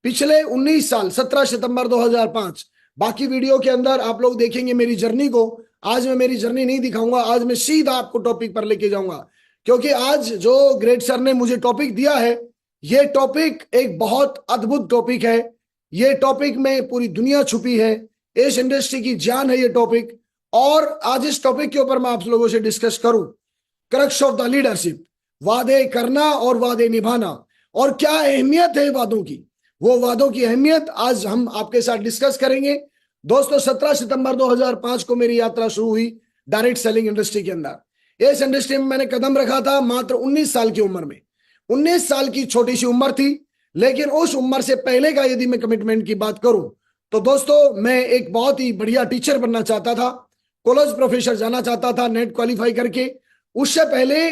पिछले 19 साल 17 सितंबर 2005। बाकी वीडियो के अंदर आप लोग देखेंगे मेरी जर्नी को। आज मैं मेरी जर्नी नहीं दिखाऊंगा, आज मैं सीधा आपको टॉपिक पर लेके जाऊंगा, क्योंकि आज जो ग्रेट सर ने मुझे टॉपिक दिया है, ये टॉपिक एक बहुत अद्भुत टॉपिक है। ये टॉपिक में पूरी दुनिया छुपी है, इस इंडस्ट्री की जान है ये टॉपिक। और आज इस टॉपिक के ऊपर मैं आप लोगों से डिस्कस करूं, क्रक्स ऑफ द लीडरशिप, वादे करना और वादे निभाना, और क्या अहमियत है वादों की, वो वादों की अहमियत आज हम आपके साथ डिस्कस करेंगे। दोस्तों 17 सितंबर 2005 को मेरी यात्रा शुरू हुई डायरेक्ट सेलिंग इंडस्ट्री के अंदर। इस इंडस्ट्री में मैंने कदम रखा था मात्र 19 साल की उम्र में। 19 साल की छोटी सी उम्र थी, लेकिन उस उम्र से पहले का यदि मैं कमिटमेंट की बात करूं तो दोस्तों मैं एक बहुत ही बढ़िया टीचर बनना चाहता था, कॉलेज प्रोफेसर जाना चाहता था नेट क्वालिफाई करके। उससे पहले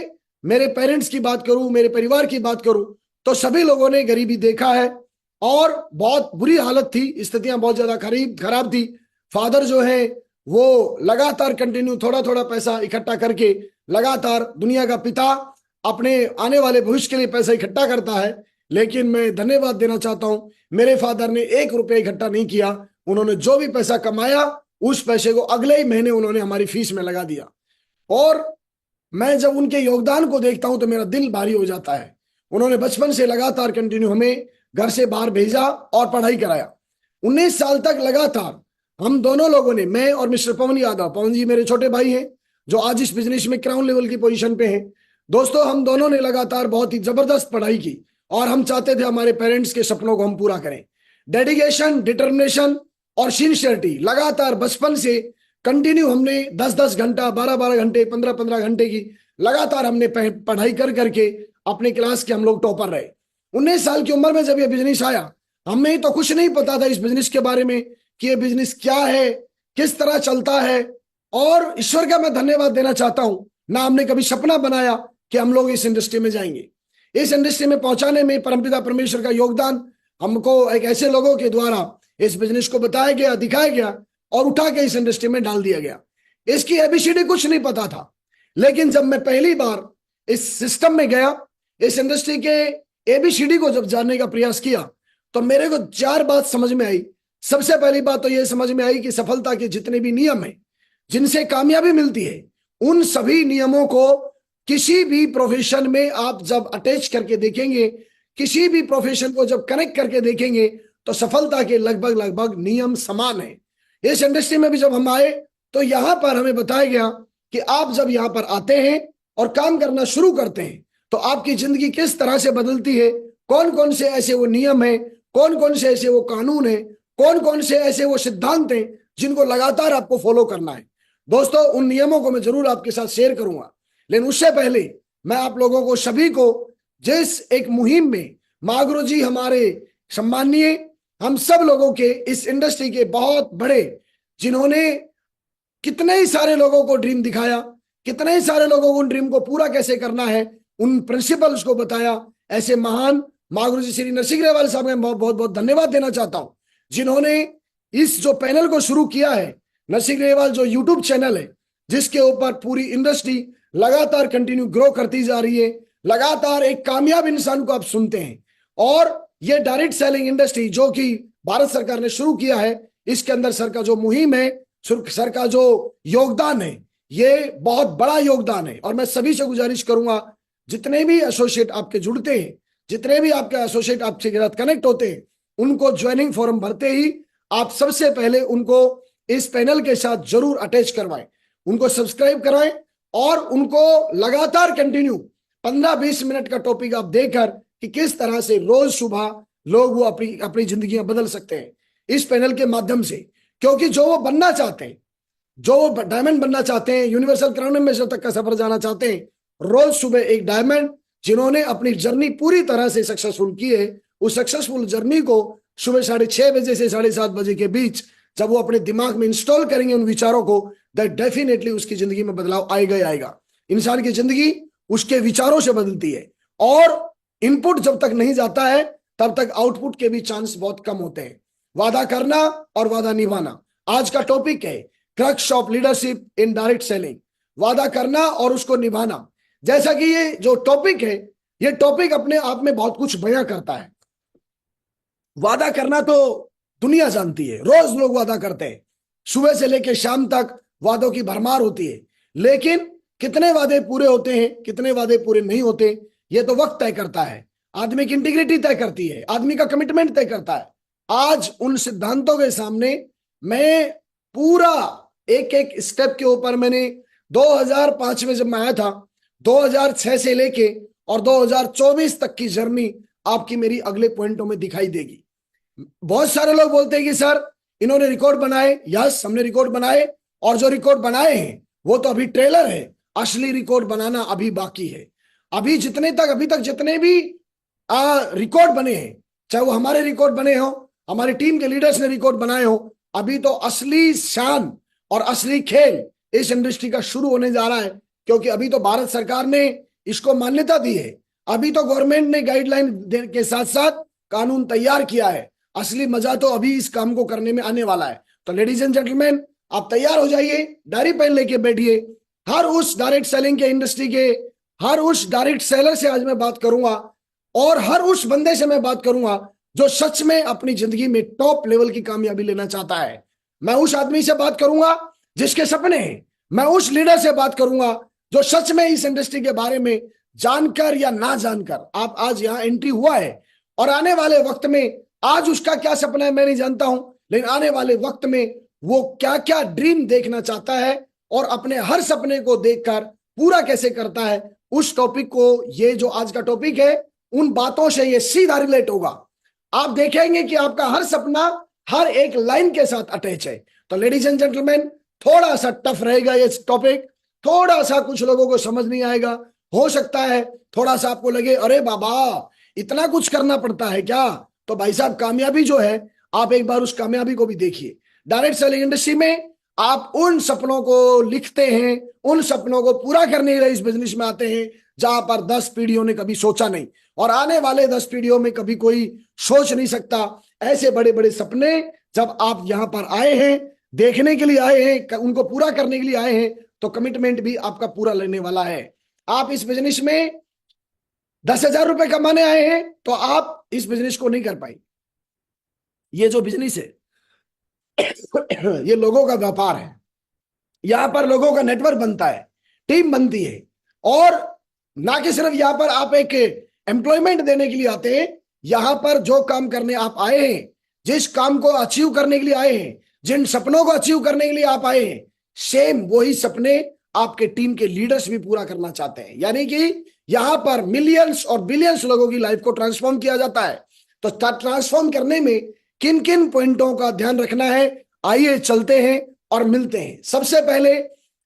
मेरे पेरेंट्स की बात करूं, मेरे परिवार की बात करूं, तो सभी लोगों ने गरीबी देखा है और बहुत बुरी हालत थी, स्थितियां बहुत ज्यादा खराब थी। फादर जो है वो लगातार कंटिन्यू थोड़ा थोड़ा पैसा इकट्ठा करके, लगातार दुनिया का पिता अपने आने वाले भविष्य के लिए पैसा इकट्ठा करता है, लेकिन मैं धन्यवाद देना चाहता हूं, मेरे फादर ने 1 रुपया इकट्ठा नहीं किया। उन्होंने जो भी पैसा कमाया उस पैसे को अगले ही महीने उन्होंने हमारी फीस में लगा दिया। और मैं जब उनके योगदान को देखता हूं तो मेरा दिल भारी हो जाता है। उन्होंने बचपन से लगातार कंटिन्यू हमें घर से बाहर भेजा और पढ़ाई कराया। 19 साल तक लगातार हम दोनों लोगों ने, मैं और मिस्टर पवन यादव, पवन जी मेरे छोटे भाई हैं जो आज इस बिजनेस में क्राउन लेवल की पोजीशन पे हैं। दोस्तों हम दोनों ने लगातार बहुत ही जबरदस्त पढ़ाई की और हम चाहते थे हमारे पेरेंट्स के सपनों को हम पूरा करें। डेडिकेशन, डिटर्मिनेशन और सिंसियरिटी, लगातार बचपन से कंटिन्यू हमने 10-10 घंटा, 12-12 घंटे, 15-15 घंटे की लगातार हमने पढ़ाई कर करके अपने क्लास के हम लोग टॉपर रहे। 19 साल की उम्र में जब ये बिजनेस आया, हमें तो कुछ नहीं पता था इस बिजनेस के बारे में कि ये बिजनेस क्या है, किस तरह चलता है। और ईश्वर का मैं धन्यवाद देना चाहता हूं, ना हमने कभी सपना बनाया कि हम लोग इस इंडस्ट्री में जाएंगे। इस इंडस्ट्री में पहुंचाने में परमपिता परमेश्वर का योगदान, हमको एक ऐसे लोगों के द्वारा इस बिजनेस को बताया गया, दिखाया गया और उठा के इस इंडस्ट्री में डाल दिया गया। इसकी एबीसीडी कुछ नहीं पता था, लेकिन जब मैं पहली बार इस सिस्टम में गया, इस इंडस्ट्री के एबीसीडी को जब जानने का प्रयास किया, तो मेरे को 4 बात समझ में आई। सबसे पहली बात तो यह समझ में आई कि सफलता के जितने भी नियम हैं, जिनसे कामयाबी मिलती है, उन सभी नियमों को किसी भी प्रोफेशन में आप जब अटैच करके देखेंगे, किसी भी प्रोफेशन को जब कनेक्ट करके देखेंगे, तो सफलता के लगभग नियम समान है। इस इंडस्ट्री में भी जब हम आए तो यहां पर हमें बताया गया कि आप जब यहां पर आते हैं और काम करना शुरू करते हैं तो आपकी जिंदगी किस तरह से बदलती है, कौन कौन से ऐसे वो नियम है, कौन कौन से ऐसे वो कानून है, कौन कौन से ऐसे वो सिद्धांत हैं जिनको लगातार आपको फॉलो करना है। दोस्तों उन नियमों को मैं जरूर आपके साथ शेयर करूंगा, लेकिन उससे पहले मैं आप लोगों को सभी को जिस एक मुहिम में माँ गुरु जी हमारे सम्माननीय, हम सब लोगों के इस इंडस्ट्री के बहुत बड़े, जिन्होंने कितने ही सारे लोगों को ड्रीम दिखाया, कितने ही सारे लोगों को उन ड्रीम को पूरा कैसे करना है, उन प्रिंसिपल्स को बताया, ऐसे महान माँ गुरु जी श्री नरसिंह ग्रेवाल साहब का बहुत बहुत धन्यवाद देना चाहता हूं, जिन्होंने इस जो पैनल को शुरू किया है, नरसिंह ग्रेवाल जो यूट्यूब चैनल है, जिसके ऊपर पूरी इंडस्ट्री लगातार कंटिन्यू ग्रो करती जा रही है। लगातार एक कामयाब इंसान को आप सुनते हैं। और ये डायरेक्ट सेलिंग इंडस्ट्री जो कि भारत सरकार ने शुरू किया है, इसके अंदर सर का जो मुहिम है, सर का जो योगदान है, ये बहुत बड़ा योगदान है। और मैं सभी से गुजारिश करूंगा, जितने भी एसोसिएट आपके जुड़ते हैं, जितने भी आपके एसोसिएट आपके साथ कनेक्ट होते हैं, उनको ज्वाइनिंग फॉर्म भरते ही आप सबसे पहले उनको इस पैनल के साथ जरूर अटैच करवाएं, उनको सब्सक्राइब कराएं और उनको लगातार कंटिन्यू 15-20 मिनट का टॉपिक आप देकर कि किस तरह से रोज सुबह लोग वो अपनी जिंदगियां बदल सकते हैं इस पैनल के माध्यम से। क्योंकि जो वो बनना चाहते हैं, जो वो डायमंड बनना चाहते हैं, यूनिवर्सल क्राउन एम्बेसडर तक का सफर जाना चाहते हैं, रोज सुबह एक डायमंड जिन्होंने अपनी जर्नी पूरी तरह से सक्सेसफुल की है, उस सक्सेसफुल जर्नी को सुबह 6:30 बजे से 7:30 बजे के बीच जब वो अपने दिमाग में इंस्टॉल करेंगे उन विचारों को, दैट डेफिनेटली उसकी जिंदगी में बदलाव आएगा ही आएगा। इंसान की जिंदगी उसके विचारों से बदलती है और इनपुट जब तक नहीं जाता है तब तक आउटपुट के भी चांस बहुत कम होते हैं। वादा करना और वादा निभाना आज का टॉपिक है, crux of leadership in direct selling. वादा करना और उसको निभाना। जैसा कि ये जो टॉपिक है, ये टॉपिक अपने आप में बहुत कुछ बयां करता है। वादा करना तो दुनिया जानती है, रोज लोग वादा करते हैं, सुबह से लेकर शाम तक वादों की भरमार होती है, लेकिन कितने वादे पूरे होते हैं, कितने वादे पूरे नहीं होते, ये तो वक्त तय करता है, आदमी की इंटीग्रिटी तय करती है, आदमी का कमिटमेंट तय करता है। आज उन सिद्धांतों के सामने मैं पूरा एक एक स्टेप के ऊपर, मैंने 2005 में जब मैं आया था, 2006 से लेके और 2024 तक की जर्नी आपकी मेरी अगले पॉइंटों में दिखाई देगी। बहुत सारे लोग बोलते हैं कि सर इन्होंने रिकॉर्ड बनाए, यस हमने रिकॉर्ड बनाए, और जो रिकॉर्ड बनाए हैं वो तो अभी ट्रेलर है, असली रिकॉर्ड बनाना अभी बाकी है। अभी तक जितने भी रिकॉर्ड बने हैं, चाहे वो हमारे रिकॉर्ड बने हो, हमारी टीम के लीडर्स ने रिकॉर्ड बनाए हो, अभी तो असली शान और असली खेल इस इंडस्ट्री का शुरू होने जा रहा है, क्योंकि अभी तो भारत सरकार ने इसको मान्यता दी है, अभी तो गवर्नमेंट ने गाइडलाइन के साथ साथ कानून तैयार किया है। असली मजा तो अभी इस काम को करने में आने वाला है। तो लेडीज एंड जेंटलमैन, आप तैयार हो जाइए, डायरी पेन लेके बैठिए। हर उस डायरेक्ट सेलिंग के इंडस्ट्री के हर उस डायरेक्ट सेलर से आज मैं बात करूंगा, और हर उस बंदे से मैं बात करूंगा जो सच में अपनी जिंदगी में टॉप लेवल की कामयाबी लेना चाहता है। मैं उस आदमी से बात करूंगा जिसके सपने हैं, मैं उस लीडर से बात करूंगा जो सच में इस इंडस्ट्री के बारे में जानकर या ना जानकर आप आज यहां एंट्री हुआ है, और आने वाले वक्त में, आज उसका क्या सपना है मैं नहीं जानता हूं, लेकिन आने वाले वक्त में वो क्या क्या ड्रीम देखना चाहता है और अपने हर सपने को देखकर पूरा कैसे करता है, उस टॉपिक को, ये जो आज का टॉपिक है, उन बातों से ये सीधा रिलेट होगा। आप देखेंगे कि आपका हर सपना हर एक लाइन के साथ अटैच है। तो लेडीज एंड जेंटलमैन, थोड़ा सा टफ रहेगा ये टॉपिक, थोड़ा सा कुछ लोगों को समझ नहीं आएगा, हो सकता है थोड़ा सा आपको लगे अरे बाबा इतना कुछ करना पड़ता है क्या। तो भाई साहब, कामयाबी जो है, आप एक बार उस कामयाबी को भी देखिए। डायरेक्ट सेलिंग इंडस्ट्री में आप उन सपनों को लिखते हैं, उन सपनों को पूरा करने के लिए इस बिजनेस में आते हैं जहां पर 10 पीढ़ियों ने कभी सोचा नहीं, और आने वाले 10 पीढ़ियों में कभी कोई सोच नहीं सकता। ऐसे बड़े बड़े सपने जब आप यहां पर आए हैं, देखने के लिए आए हैं, उनको पूरा करने के लिए आए हैं, तो कमिटमेंट भी आपका पूरा लेने वाला है। आप इस बिजनेस में 10,000 रुपए कमाने आए हैं तो आप इस बिजनेस को नहीं कर पाए। ये जो बिजनेस है ये लोगों का व्यापार है, यहां पर लोगों का नेटवर्क बनता है, टीम बनती है, और ना कि सिर्फ यहां पर आप एक एम्प्लॉयमेंट देने के लिए आते हैं, यहां पर जो काम करने आप आए हैं, जिस काम को अचीव करने के लिए आए हैं, जिन सपनों को अचीव करने के लिए आप आए हैं, सेम वही सपने आपके टीम के लीडर्स भी पूरा करना चाहते हैं। यानी कि यहां पर मिलियंस और बिलियंस लोगों की लाइफ को ट्रांसफॉर्म किया जाता है। तो ट्रांसफॉर्म करने में किन किन पॉइंटों का ध्यान रखना है, आइए चलते हैं और मिलते हैं। सबसे पहले,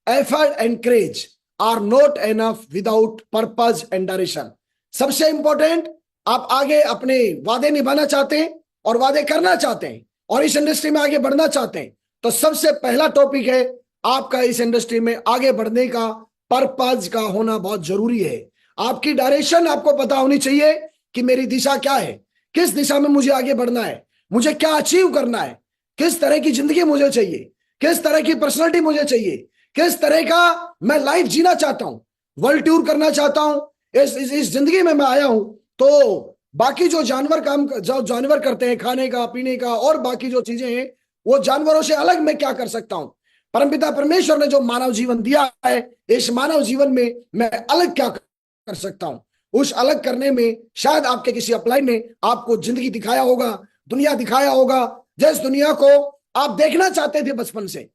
effort and craze are not enough without purpose and direction. सबसे इंपॉर्टेंट, आप आगे अपने वादे निभाना चाहते हैं और वादे करना चाहते हैं और इस इंडस्ट्री में आगे बढ़ना चाहते हैं, तो सबसे पहला टॉपिक है आपका इस इंडस्ट्री में आगे बढ़ने का पर्पस का होना बहुत जरूरी है। आपकी डायरेक्शन आपको पता होनी चाहिए कि मेरी दिशा क्या है, किस दिशा में मुझे आगे बढ़ना है, मुझे क्या अचीव करना है, किस तरह की जिंदगी मुझे चाहिए, किस तरह की पर्सनालिटी मुझे चाहिए, किस तरह का मैं लाइफ जीना चाहता हूं, वर्ल्ड टूर करना चाहता हूं। इस जिंदगी में मैं आया हूं, तो बाकी जो जानवर करते हैं, खाने का, पीने का और बाकी जो चीजें हैं, वो जानवरों से अलग मैं क्या कर सकता हूं। परमपिता परमेश्वर ने जो मानव जीवन दिया है, इस मानव जीवन में मैं अलग क्या कर सकता हूं। उस अलग करने में शायद आपके किसी अपलाइन ने आपको जिंदगी दिखाया होगा, दुनिया दिखाया होगा, जिस दुनिया को आप देखना चाहते थे बचपन से।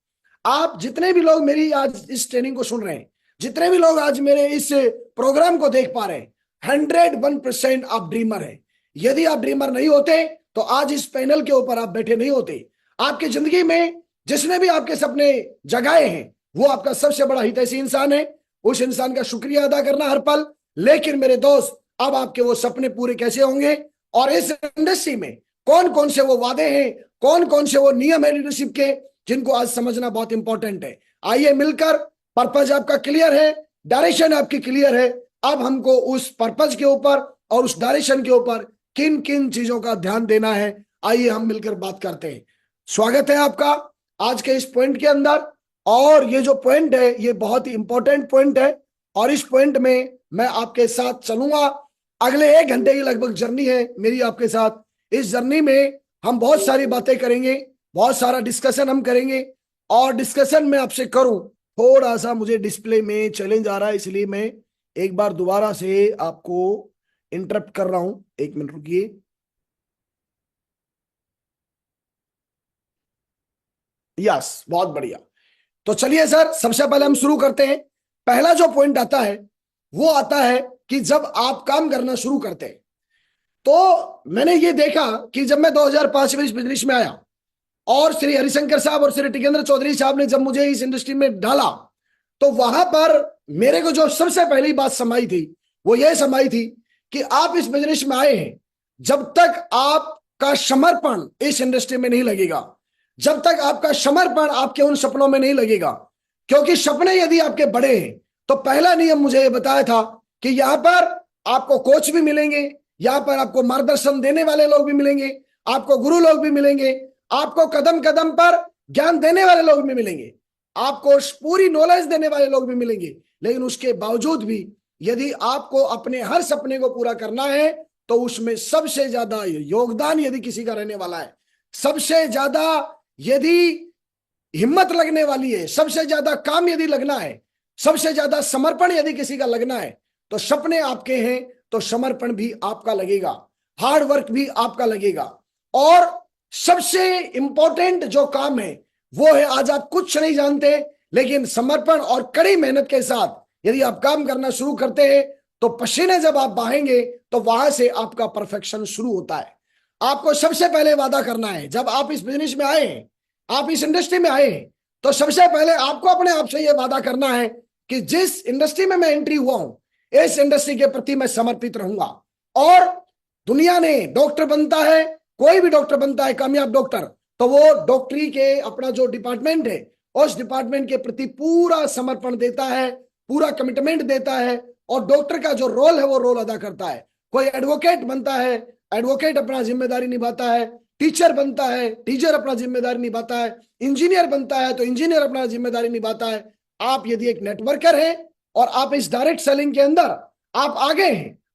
आप जितने भी लोग मेरी आज इस ट्रेनिंग को सुन रहे हैं, जितने भी लोग आज मेरे इस प्रोग्राम को देख पा रहे हैं, 101% आप ड्रीमर हैं। यदि आप ड्रीमर नहीं होते तो आज इस पैनल के ऊपर आप बैठे नहीं होते। आपकी जिंदगी में जिसने भी आपके सपने जगाए हैं, वो आपका सबसे बड़ा हितैषी इंसान है। उस इंसान का शुक्रिया अदा करना हर पल। लेकिन मेरे दोस्त, अब आपके वो सपने पूरे कैसे होंगे, और इस इंडस्ट्री में कौन कौन से वो वादे हैं, कौन कौन से वो नियम है लीडरशिप के, जिनको आज समझना बहुत इंपॉर्टेंट है। आइए मिलकर, पर्पज आपका क्लियर है, डायरेक्शन आपकी क्लियर है, अब हमको उस पर्पज के ऊपर और उस डायरेक्शन के ऊपर किन किन चीजों का ध्यान देना है, आइए हम मिलकर बात करते हैं। स्वागत है आपका आज के इस पॉइंट के अंदर, और ये जो पॉइंट है ये बहुत ही इंपॉर्टेंट पॉइंट है, और इस पॉइंट में मैं आपके साथ चलूंगा। अगले 1 घंटे की लगभग जर्नी है मेरी आपके साथ। इस जर्नी में हम बहुत सारी बातें करेंगे, बहुत सारा डिस्कशन हम करेंगे। और डिस्कशन में आपसे करूं, थोड़ा सा मुझे डिस्प्ले में चैलेंज आ रहा है, इसलिए मैं एक बार दोबारा से आपको इंटरप्ट कर रहा हूं। एक मिनट रुकिए। यस, बहुत बढ़िया। तो चलिए सर, सबसे पहले हम शुरू करते हैं। पहला जो पॉइंट आता है वो आता है कि जब आप काम करना शुरू करते हैं, तो मैंने ये देखा कि जब मैं 2005 में इस बिजनेस में आया और श्री हरिशंकर साहब और श्री टिकेंद्र चौधरी साहब ने जब मुझे इस इंडस्ट्री में डाला, तो वहां पर मेरे को जो सबसे पहली बात समाई थी वो ये समाई थी कि आप इस बिजनेस में आए हैं, जब तक आपका समर्पण इस इंडस्ट्री में नहीं लगेगा, जब तक आपका समर्पण आपके उन सपनों में नहीं लगेगा, क्योंकि सपने यदि आपके बड़े हैं तो पहला नियम मुझे ये बताया था कि यहां पर आपको कोच भी मिलेंगे, यहां पर आपको मार्गदर्शन देने वाले लोग भी मिलेंगे, आपको गुरु लोग भी मिलेंगे, आपको कदम कदम पर ज्ञान देने वाले लोग भी मिलेंगे, आपको पूरी नॉलेज देने वाले लोग भी मिलेंगे। लेकिन उसके बावजूद भी यदि आपको अपने हर सपने को पूरा करना है तो उसमें सबसे ज्यादा योगदान यदि किसी का रहने वाला है, सबसे ज्यादा यदि हिम्मत लगने वाली है, सबसे ज्यादा काम यदि लगना है, सबसे ज्यादा समर्पण यदि किसी का लगना है, तो सपने आपके हैं तो समर्पण भी आपका लगेगा, हार्ड वर्क भी आपका लगेगा। और सबसे इंपॉर्टेंट जो काम है वो है, आज आप कुछ नहीं जानते लेकिन समर्पण और कड़ी मेहनत के साथ यदि आप काम करना शुरू करते हैं तो पसीने जब आप बहाएंगे तो वहां से आपका परफेक्शन शुरू होता है। आपको सबसे पहले वादा करना है, जब आप इस बिजनेस में आए हैं, आप इस इंडस्ट्री में आए हैं, तो सबसे पहले आपको अपने आप से यह वादा करना है कि जिस इंडस्ट्री में मैं एंट्री हुआ हूं, इस इंडस्ट्री के प्रति मैं समर्पित रहूंगा। और दुनिया ने डॉक्टर बनता है, कोई भी डॉक्टर बनता है कामयाब डॉक्टर, तो वो डॉक्टरी के अपना जो डिपार्टमेंट है उस डिपार्टमेंट के प्रति पूरा समर्पण देता है, पूरा कमिटमेंट देता है और डॉक्टर का जो रोल है वो रोल अदा करता है। कोई एडवोकेट बनता है, एडवोकेट अपना जिम्मेदारी निभाता है, टीचर बनता है, टीचर अपना जिम्मेदारी निभाता है, इंजीनियर बनता है तो इंजीनियर अपना जिम्मेदारी निभाता है। आप यदि एक नेटवर्कर हैं और आप इस डायरेक्ट सेलिंग के अंदर आप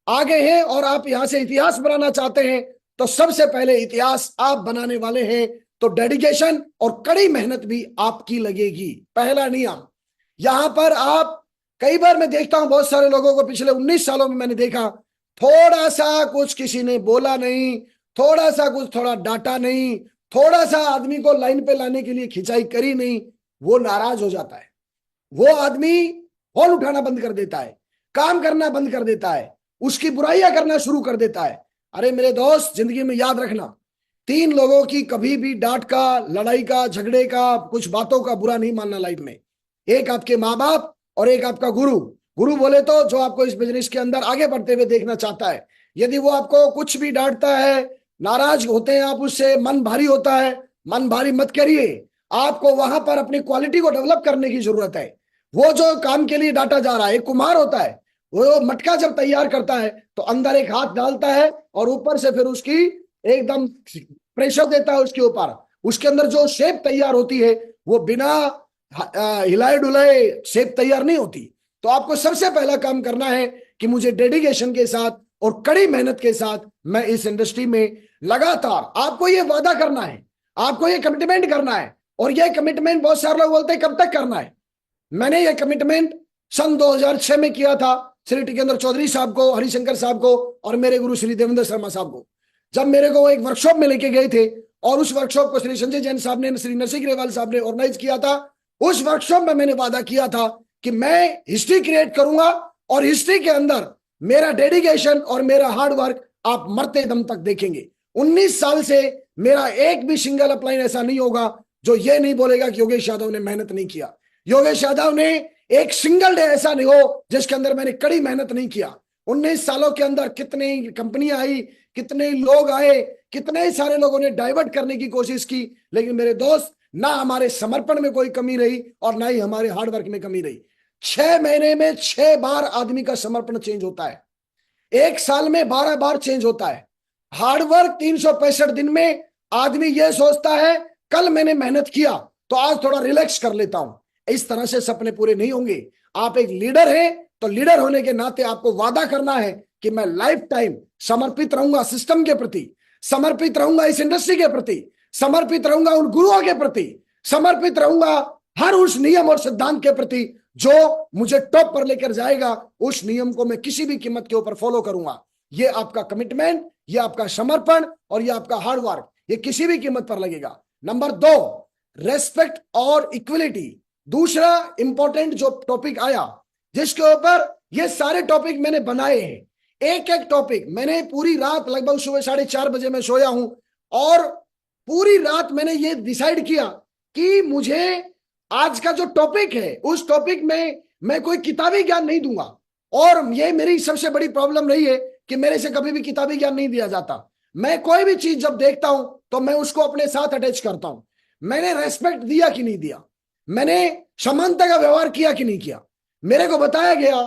आगे हैं और आप यहां से इतिहास बनाना चाहते हैं, तो सबसे पहले इतिहास आप बनाने वाले हैं, तो डेडिकेशन और कड़ी मेहनत भी आपकी लगेगी। पहला नियम यहां पर आप, कई बार मैं देखता हूं बहुत सारे लोगों को, पिछले 19 सालों में मैंने देखा, थोड़ा सा कुछ किसी ने बोला नहीं, थोड़ा सा कुछ थोड़ा डांटा नहीं, थोड़ा सा आदमी को लाइन पे लाने के लिए खिंचाई करी नहीं, वो नाराज हो जाता है, वो आदमी फोन उठाना बंद कर देता है, काम करना बंद कर देता है, उसकी बुराइयां करना शुरू कर देता है। अरे मेरे दोस्त, जिंदगी में याद रखना, 3 लोगों की कभी भी डांट का, लड़ाई का, झगड़े का, कुछ बातों का बुरा नहीं मानना लाइफ में। एक आपके माँ बाप और एक आपका गुरु। गुरु बोले तो जो आपको इस बिजनेस के अंदर आगे बढ़ते हुए देखना चाहता है। यदि वो आपको कुछ भी डांटता है, नाराज होते हैं आप उससे, मन भारी होता है, मन भारी मत करिए। आपको वहां पर अपनी क्वालिटी को डेवलप करने की जरूरत है। वो जो काम के लिए डांटा जा रहा है, एक कुम्हार होता है, वो मटका जब तैयार करता है तो अंदर एक हाथ डालता है और ऊपर से फिर उसकी एकदम प्रेशर देता है उसके ऊपर, उसके अंदर जो शेप तैयार होती है वो बिना हिलाए डुलाए शेप तैयार नहीं होती। तो आपको सबसे पहला काम करना है कि मुझे डेडिकेशन के साथ और कड़ी मेहनत के साथ मैं इस इंडस्ट्री में लगातार, आपको ये वादा करना है, आपको ये कमिटमेंट करना है। और ये कमिटमेंट बहुत सारे लोग बोलते हैं कब तक करना है। मैंने ये कमिटमेंट सन 2006 में किया था श्री टिकेंद्र चौधरी साहब को, हरिशंकर साहब को और मेरे गुरु श्री देवेंद्र शर्मा साहब को, जब मेरे को एक वर्कशॉप में लेके गए थे और उस वर्कशॉप को श्री संजय जैन साहब ने, श्री नरसिंह ग्रेवाल साहब ने ऑर्गेनाइज किया था। उस वर्कशॉप में मैंने वादा किया था कि मैं हिस्ट्री क्रिएट करूंगा और हिस्ट्री के अंदर मेरा डेडिकेशन और मेरा हार्ड वर्क आप मरते दम तक देखेंगे। 19 साल से मेरा एक भी सिंगल अपलाइन ऐसा नहीं होगा जो ये नहीं बोलेगा कि योगेश यादव ने मेहनत नहीं किया, योगेश यादव ने एक सिंगल डे ऐसा नहीं हो जिसके अंदर मैंने कड़ी मेहनत नहीं किया। 19 सालों के अंदर कितनी कंपनियां आई, कितने लोग आए, कितने सारे लोगों ने डाइवर्ट करने की कोशिश की, लेकिन मेरे दोस्त, ना हमारे समर्पण में कोई कमी रही और ना ही हमारे हार्डवर्क में कमी रही। 6 महीने में 6 बार आदमी का समर्पण चेंज होता है, 1 साल में 12 बार चेंज होता है। हार्डवर्क 365 दिन में आदमी यह सोचता है कल मैंने मेहनत किया तो आज थोड़ा रिलैक्स कर लेता हूं। इस तरह से सपने पूरे नहीं होंगे। आप एक लीडर हैं तो लीडर होने के नाते आपको वादा करना है कि मैं लाइफ टाइम समर्पित रहूंगा सिस्टम के प्रति, समर्पित रहूंगा इस इंडस्ट्री के प्रति, समर्पित रहूंगा उन गुरुओं के प्रति, समर्पित रहूंगा हर उस नियम और सिद्धांत के प्रति जो मुझे टॉप पर लेकर जाएगा। उस नियम को मैं किसी भी कीमत के ऊपर फॉलो करूंगा। ये आपका कमिटमेंट, ये आपका समर्पण और ये आपका हार्ड वर्क, ये किसी भी कीमत पर लगेगा। नंबर 2, रेस्पेक्ट और इक्वलिटी। दूसरा इंपॉर्टेंट जो टॉपिक आया, जिसके ऊपर ये सारे टॉपिक मैंने बनाए हैं, एक एक टॉपिक मैंने पूरी रात, लगभग सुबह 4:30 बजे मैं सोया हूं और पूरी रात मैंने ये डिसाइड किया कि मुझे आज का जो टॉपिक है उस टॉपिक में मैं कोई किताबी ज्ञान नहीं दूंगा। और ये मेरी सबसे बड़ी प्रॉब्लम रही है कि मेरे से कभी भी किताबी ज्ञान नहीं दिया जाता। मैं कोई भी चीज जब देखता हूं तो मैं उसको अपने साथ अटैच करता हूं। मैंने रेस्पेक्ट दिया कि नहीं दिया, मैंने समानता का व्यवहार किया कि नहीं किया। मेरे को बताया गया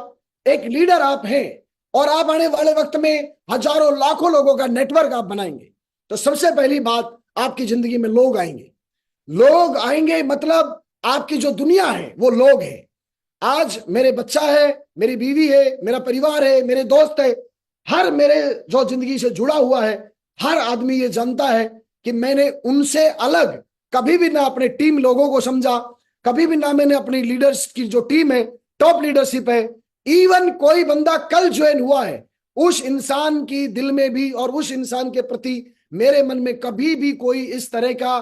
एक लीडर आप हैं और आप आने वाले वक्त में हजारों लाखों लोगों का नेटवर्क आप बनाएंगे। तो सबसे पहली बात, आपकी जिंदगी में लोग आएंगे। लोग आएंगे मतलब आपकी जो दुनिया है वो लोग हैं। आज मेरे बच्चा है, मेरी बीवी है, मेरा परिवार है, मेरे दोस्त है, हर मेरे जो जिंदगी से जुड़ा हुआ है, हर आदमी ये जानता है कि मैंने उनसे अलग कभी भी ना अपने टीम लोगों को समझा, कभी भी ना मैंने अपनी लीडर्स की जो टीम है, टॉप लीडरशिप है, इवन कोई बंदा कल ज्वाइन हुआ है, उस इंसान की दिल में भी और उस इंसान के प्रति मेरे मन में कभी भी कोई इस तरह का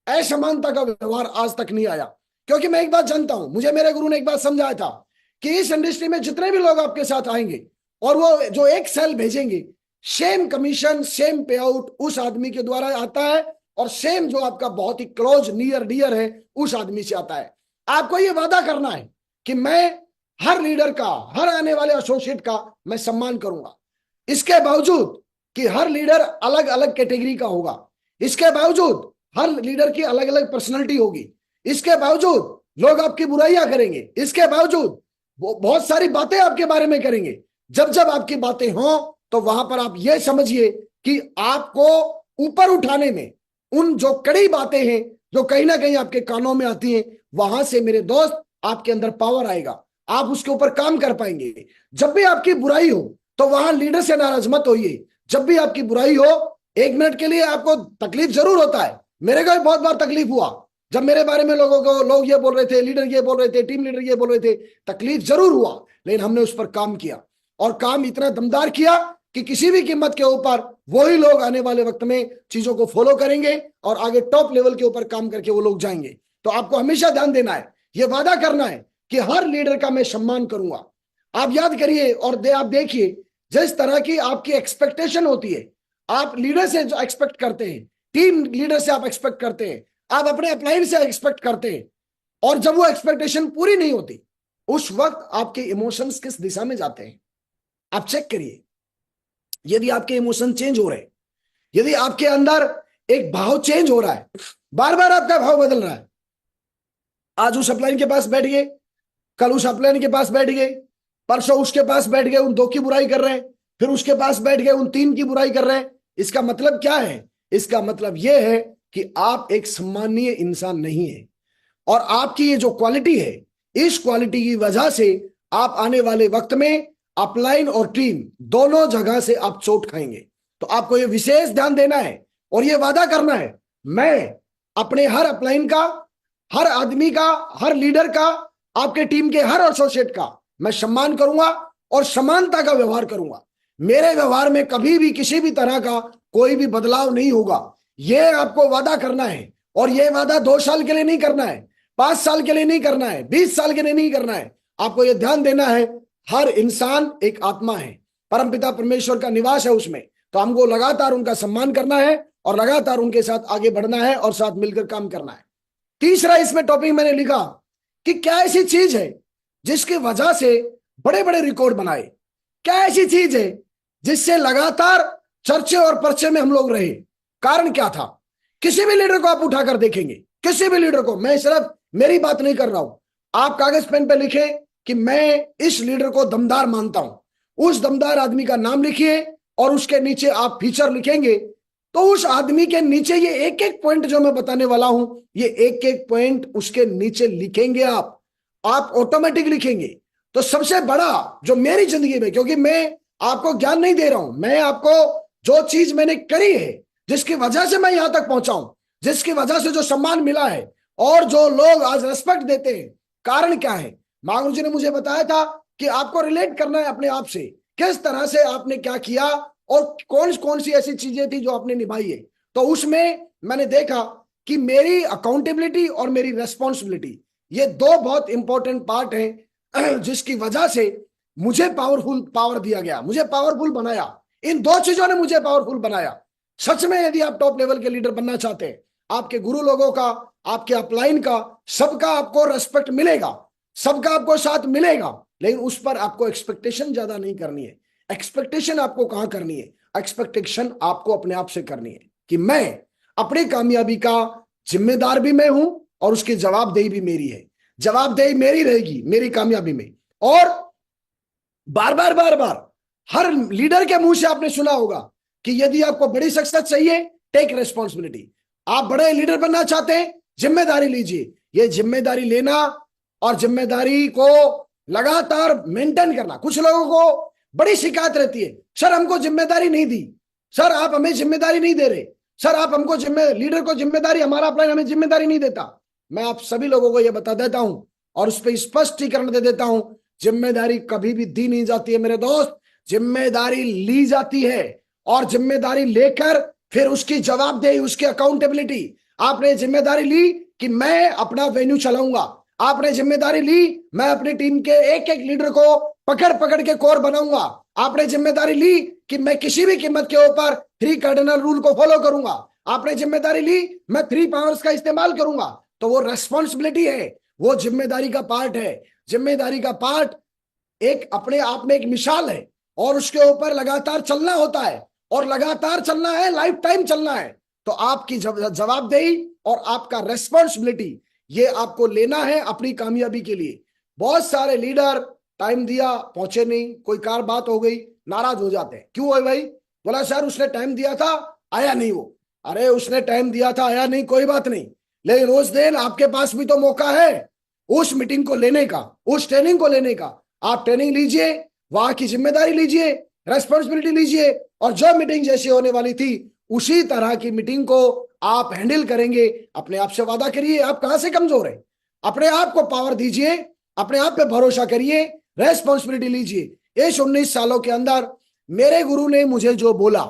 असमानता का व्यवहार आज तक नहीं आया। क्योंकि मैं एक बात जानता हूं, मुझे मेरे गुरु ने एक बात समझाया था कि इस इंडस्ट्री में जितने भी लोग आपके साथ आएंगे और वो जो एक सेल भेजेंगे, सेम कमीशन सेम पे आउट उस आदमी के द्वारा आता है और सेम जो आपका बहुत ही क्लोज नियर डियर है उस आदमी से आता है। आपको ये वादा करना है कि मैं हर लीडर का, हर आने वाले एसोसिएट का मैं सम्मान करूंगा। इसके बावजूद कि हर लीडर अलग अलग कैटेगरी का होगा, इसके बावजूद हर लीडर की अलग अलग पर्सनैलिटी होगी, इसके बावजूद लोग आपकी बुराइयां करेंगे, इसके बावजूद बहुत सारी बातें आपके बारे में करेंगे। जब जब आपकी बातें हों तो वहां पर आप ये समझिए कि आपको ऊपर उठाने में उन जो कड़ी बातें हैं जो कहीं ना कहीं आपके कानों में आती हैं, वहां से मेरे दोस्त आपके अंदर पावर आएगा, आप उसके ऊपर काम कर पाएंगे। जब भी आपकी बुराई हो तो वहां लीडर से नाराज मत होइए। जब भी आपकी बुराई हो, 1 मिनट के लिए आपको तकलीफ जरूर होता है। मेरे को भी बहुत बार तकलीफ हुआ जब मेरे बारे में लोग ये बोल रहे थे, लीडर ये बोल रहे थे, टीम लीडर ये बोल रहे थे, तकलीफ जरूर हुआ, लेकिन हमने उस पर काम किया और काम इतना दमदार किया कि किसी भी कीमत के ऊपर वही लोग आने वाले वक्त में चीजों को फॉलो करेंगे और आगे टॉप लेवल के ऊपर काम करके वो लोग जाएंगे। तो आपको हमेशा ध्यान देना है, ये वादा करना है कि हर लीडर का मैं सम्मान करूंगा। आप याद करिए और आप देखिए, जिस तरह की आपकी एक्सपेक्टेशन होती है, आप लीडर से जो एक्सपेक्ट करते हैं, टीम लीडर से आप एक्सपेक्ट करते हैं, आप अपने अपलाइन से एक्सपेक्ट करते हैं, और जब वो एक्सपेक्टेशन पूरी नहीं होती उस वक्त आपके इमोशंस किस दिशा में जाते हैं। आप चेक करिए, यदि आपके इमोशन चेंज हो रहे हैं, यदि आपके अंदर एक भाव चेंज हो रहा है, बार बार आपका भाव बदल रहा है, आज उस अपलाइन के पास बैठ गए, कल उस अपलाइन के पास बैठ गए, परसों उसके पास बैठ गए, उन 2 की बुराई कर रहे हैं, फिर उसके पास बैठ गए, उन 3 की बुराई कर रहे हैं। इसका मतलब क्या है? इसका मतलब यह है कि आप एक सम्मानीय इंसान नहीं है और आपकी ये जो क्वालिटी है, इस क्वालिटी की वजह से आप आने वाले वक्त में अपलाइन और टीम दोनों जगह से आप चोट खाएंगे। तो आपको ये विशेष ध्यान देना है और ये वादा करना है, मैं अपने हर अपलाइन का, हर आदमी का, हर लीडर का, आपके टीम के हर एसोसिएट का मैं सम्मान करूंगा और समानता का व्यवहार करूंगा। मेरे व्यवहार में कभी भी किसी भी तरह का कोई भी बदलाव नहीं होगा। यह आपको वादा करना है और यह वादा 2 साल के लिए नहीं करना है, 5 साल के लिए नहीं करना है, 20 साल के लिए नहीं करना है। आपको यह ध्यान देना है, हर इंसान एक आत्मा है, परमपिता परमेश्वर का निवास है उसमें। तो हमको लगातार उनका सम्मान करना है और लगातार उनके साथ आगे बढ़ना है और साथ मिलकर काम करना है। तीसरा इसमें टॉपिक मैंने लिखा कि क्या ऐसी चीज है जिसकी वजह से बड़े बड़े रिकॉर्ड बनाए, क्या ऐसी चीज है जिससे लगातार चर्चे और पर्चे में हम लोग रहे। कारण क्या था? किसी भी लीडर को आप उठाकर देखेंगे, किसी भी लीडर को, मैं सिर्फ मेरी बात नहीं कर रहा हूं, आप कागज पेन पे लिखे कि मैं इस लीडर को दमदार मानता हूं। उस दमदार आदमी का नाम लिखिए और उसके नीचे आप फीचर लिखेंगे, तो उस आदमी के नीचे ये एक एक पॉइंट जो मैं बताने वाला हूं, ये एक एक पॉइंट उसके नीचे लिखेंगे आप ऑटोमेटिक लिखेंगे। तो सबसे बड़ा जो मेरी जिंदगी में, क्योंकि मैं आपको ज्ञान नहीं दे रहा हूं, मैं आपको जो चीज मैंने करी है जिसकी वजह से मैं यहां तक पहुंचा हूं, जिसकी वजह से जो सम्मान मिला है और जो लोग आज रेस्पेक्ट देते हैं, कारण क्या है? मां गुरु जी ने मुझे बताया था कि आपको रिलेट करना है अपने आप से, किस तरह से आपने क्या किया और कौन कौन सी ऐसी चीजें थी जो आपने निभाई है। तो उसमें मैंने देखा कि मेरी अकाउंटेबिलिटी और मेरी रेस्पॉन्सिबिलिटी, ये दो बहुत इंपॉर्टेंट पार्ट हैं जिसकी वजह से मुझे पावर दिया गया, मुझे पावरफुल बनाया। इन दो चीजों ने मुझे पावरफुल बनाया। सच में यदि आप टॉप लेवल के लीडर बनना चाहते हैं, आपके गुरु लोगों का, आपके अपलाइन का, सबका आपको रेस्पेक्ट मिलेगा, सबका आपको साथ मिलेगा, लेकिन उस पर आपको एक्सपेक्टेशन ज्यादा नहीं करनी है। एक्सपेक्टेशन आपको कहां करनी है? एक्सपेक्टेशन आपको अपने आप से करनी है कि मैं अपनी कामयाबी का जिम्मेदार भी मैं हूं और उसकी जवाबदेही भी मेरी है। जवाबदेही मेरी रहेगी मेरी कामयाबी में। और बार बार बार बार हर लीडर के मुंह से आपने सुना होगा कि यदि आपको बड़ी सक्सेस चाहिए, टेक रेस्पॉन्सिबिलिटी। आप बड़े लीडर बनना चाहते हैं, जिम्मेदारी लीजिए। ये जिम्मेदारी लेना और जिम्मेदारी को लगातार मेंटेन करना। कुछ लोगों को बड़ी शिकायत रहती है, सर हमको जिम्मेदारी नहीं दी, सर आप हमें जिम्मेदारी नहीं दे रहे, सर आप हमको लीडर को जिम्मेदारी, हमारा अपलाइन हमें जिम्मेदारी नहीं देता। मैं आप सभी लोगों को यह बता देता हूं और उस पर स्पष्टीकरण दे देता हूं, जिम्मेदारी कभी भी दी नहीं जाती है मेरे दोस्त, जिम्मेदारी ली जाती है। और जिम्मेदारी लेकर फिर उसकी जवाबदेही, उसकी अकाउंटेबिलिटी। आपने जिम्मेदारी ली कि मैं अपना वेन्यू चलाऊंगा, आपने जिम्मेदारी ली मैं अपनी टीम के एक एक लीडर को पकड़ पकड़ के कोर बनाऊंगा, आपने जिम्मेदारी ली कि मैं किसी भी कीमत के ऊपर 3 कार्डिनल रूल को फॉलो करूंगा, आपने जिम्मेदारी ली मैं 3 पावर्स का इस्तेमाल करूंगा। तो वो रेस्पॉन्सिबिलिटी है, वो जिम्मेदारी का पार्ट है। जिम्मेदारी का पार्ट एक अपने आप में एक मिसाल है और उसके ऊपर लगातार चलना होता है, और लगातार चलना है, लाइफ टाइम चलना है। तो आपकी जवाबदेही और आपका रेस्पॉन्सिबिलिटी, ये आपको लेना है अपनी कामयाबी के लिए। बहुत सारे लीडर टाइम दिया, पहुंचे नहीं, कोई कार बात हो गई, नाराज हो जाते हैं। क्यों है भाई? बोला सर उसने टाइम दिया था, आया नहीं वो। अरे उसने टाइम दिया था, आया नहीं, कोई बात नहीं, लेकिन उस दिन आपके पास भी तो मौका है उस मीटिंग को लेने का, उस ट्रेनिंग को लेने का। आप ट्रेनिंग लीजिए, वहां की जिम्मेदारी लीजिए, रेस्पॉन्सिबिलिटी लीजिए, और जो मीटिंग जैसी होने वाली थी उसी तरह की मीटिंग को आप हैंडल करेंगे। अपने आप से वादा करिए, आप कहां से कमजोर हैं? अपने आप को पावर दीजिए, अपने आप पे भरोसा करिए, रेस्पॉन्सिबिलिटी लीजिए। इस 19 सालों के अंदर मेरे गुरु ने मुझे जो बोला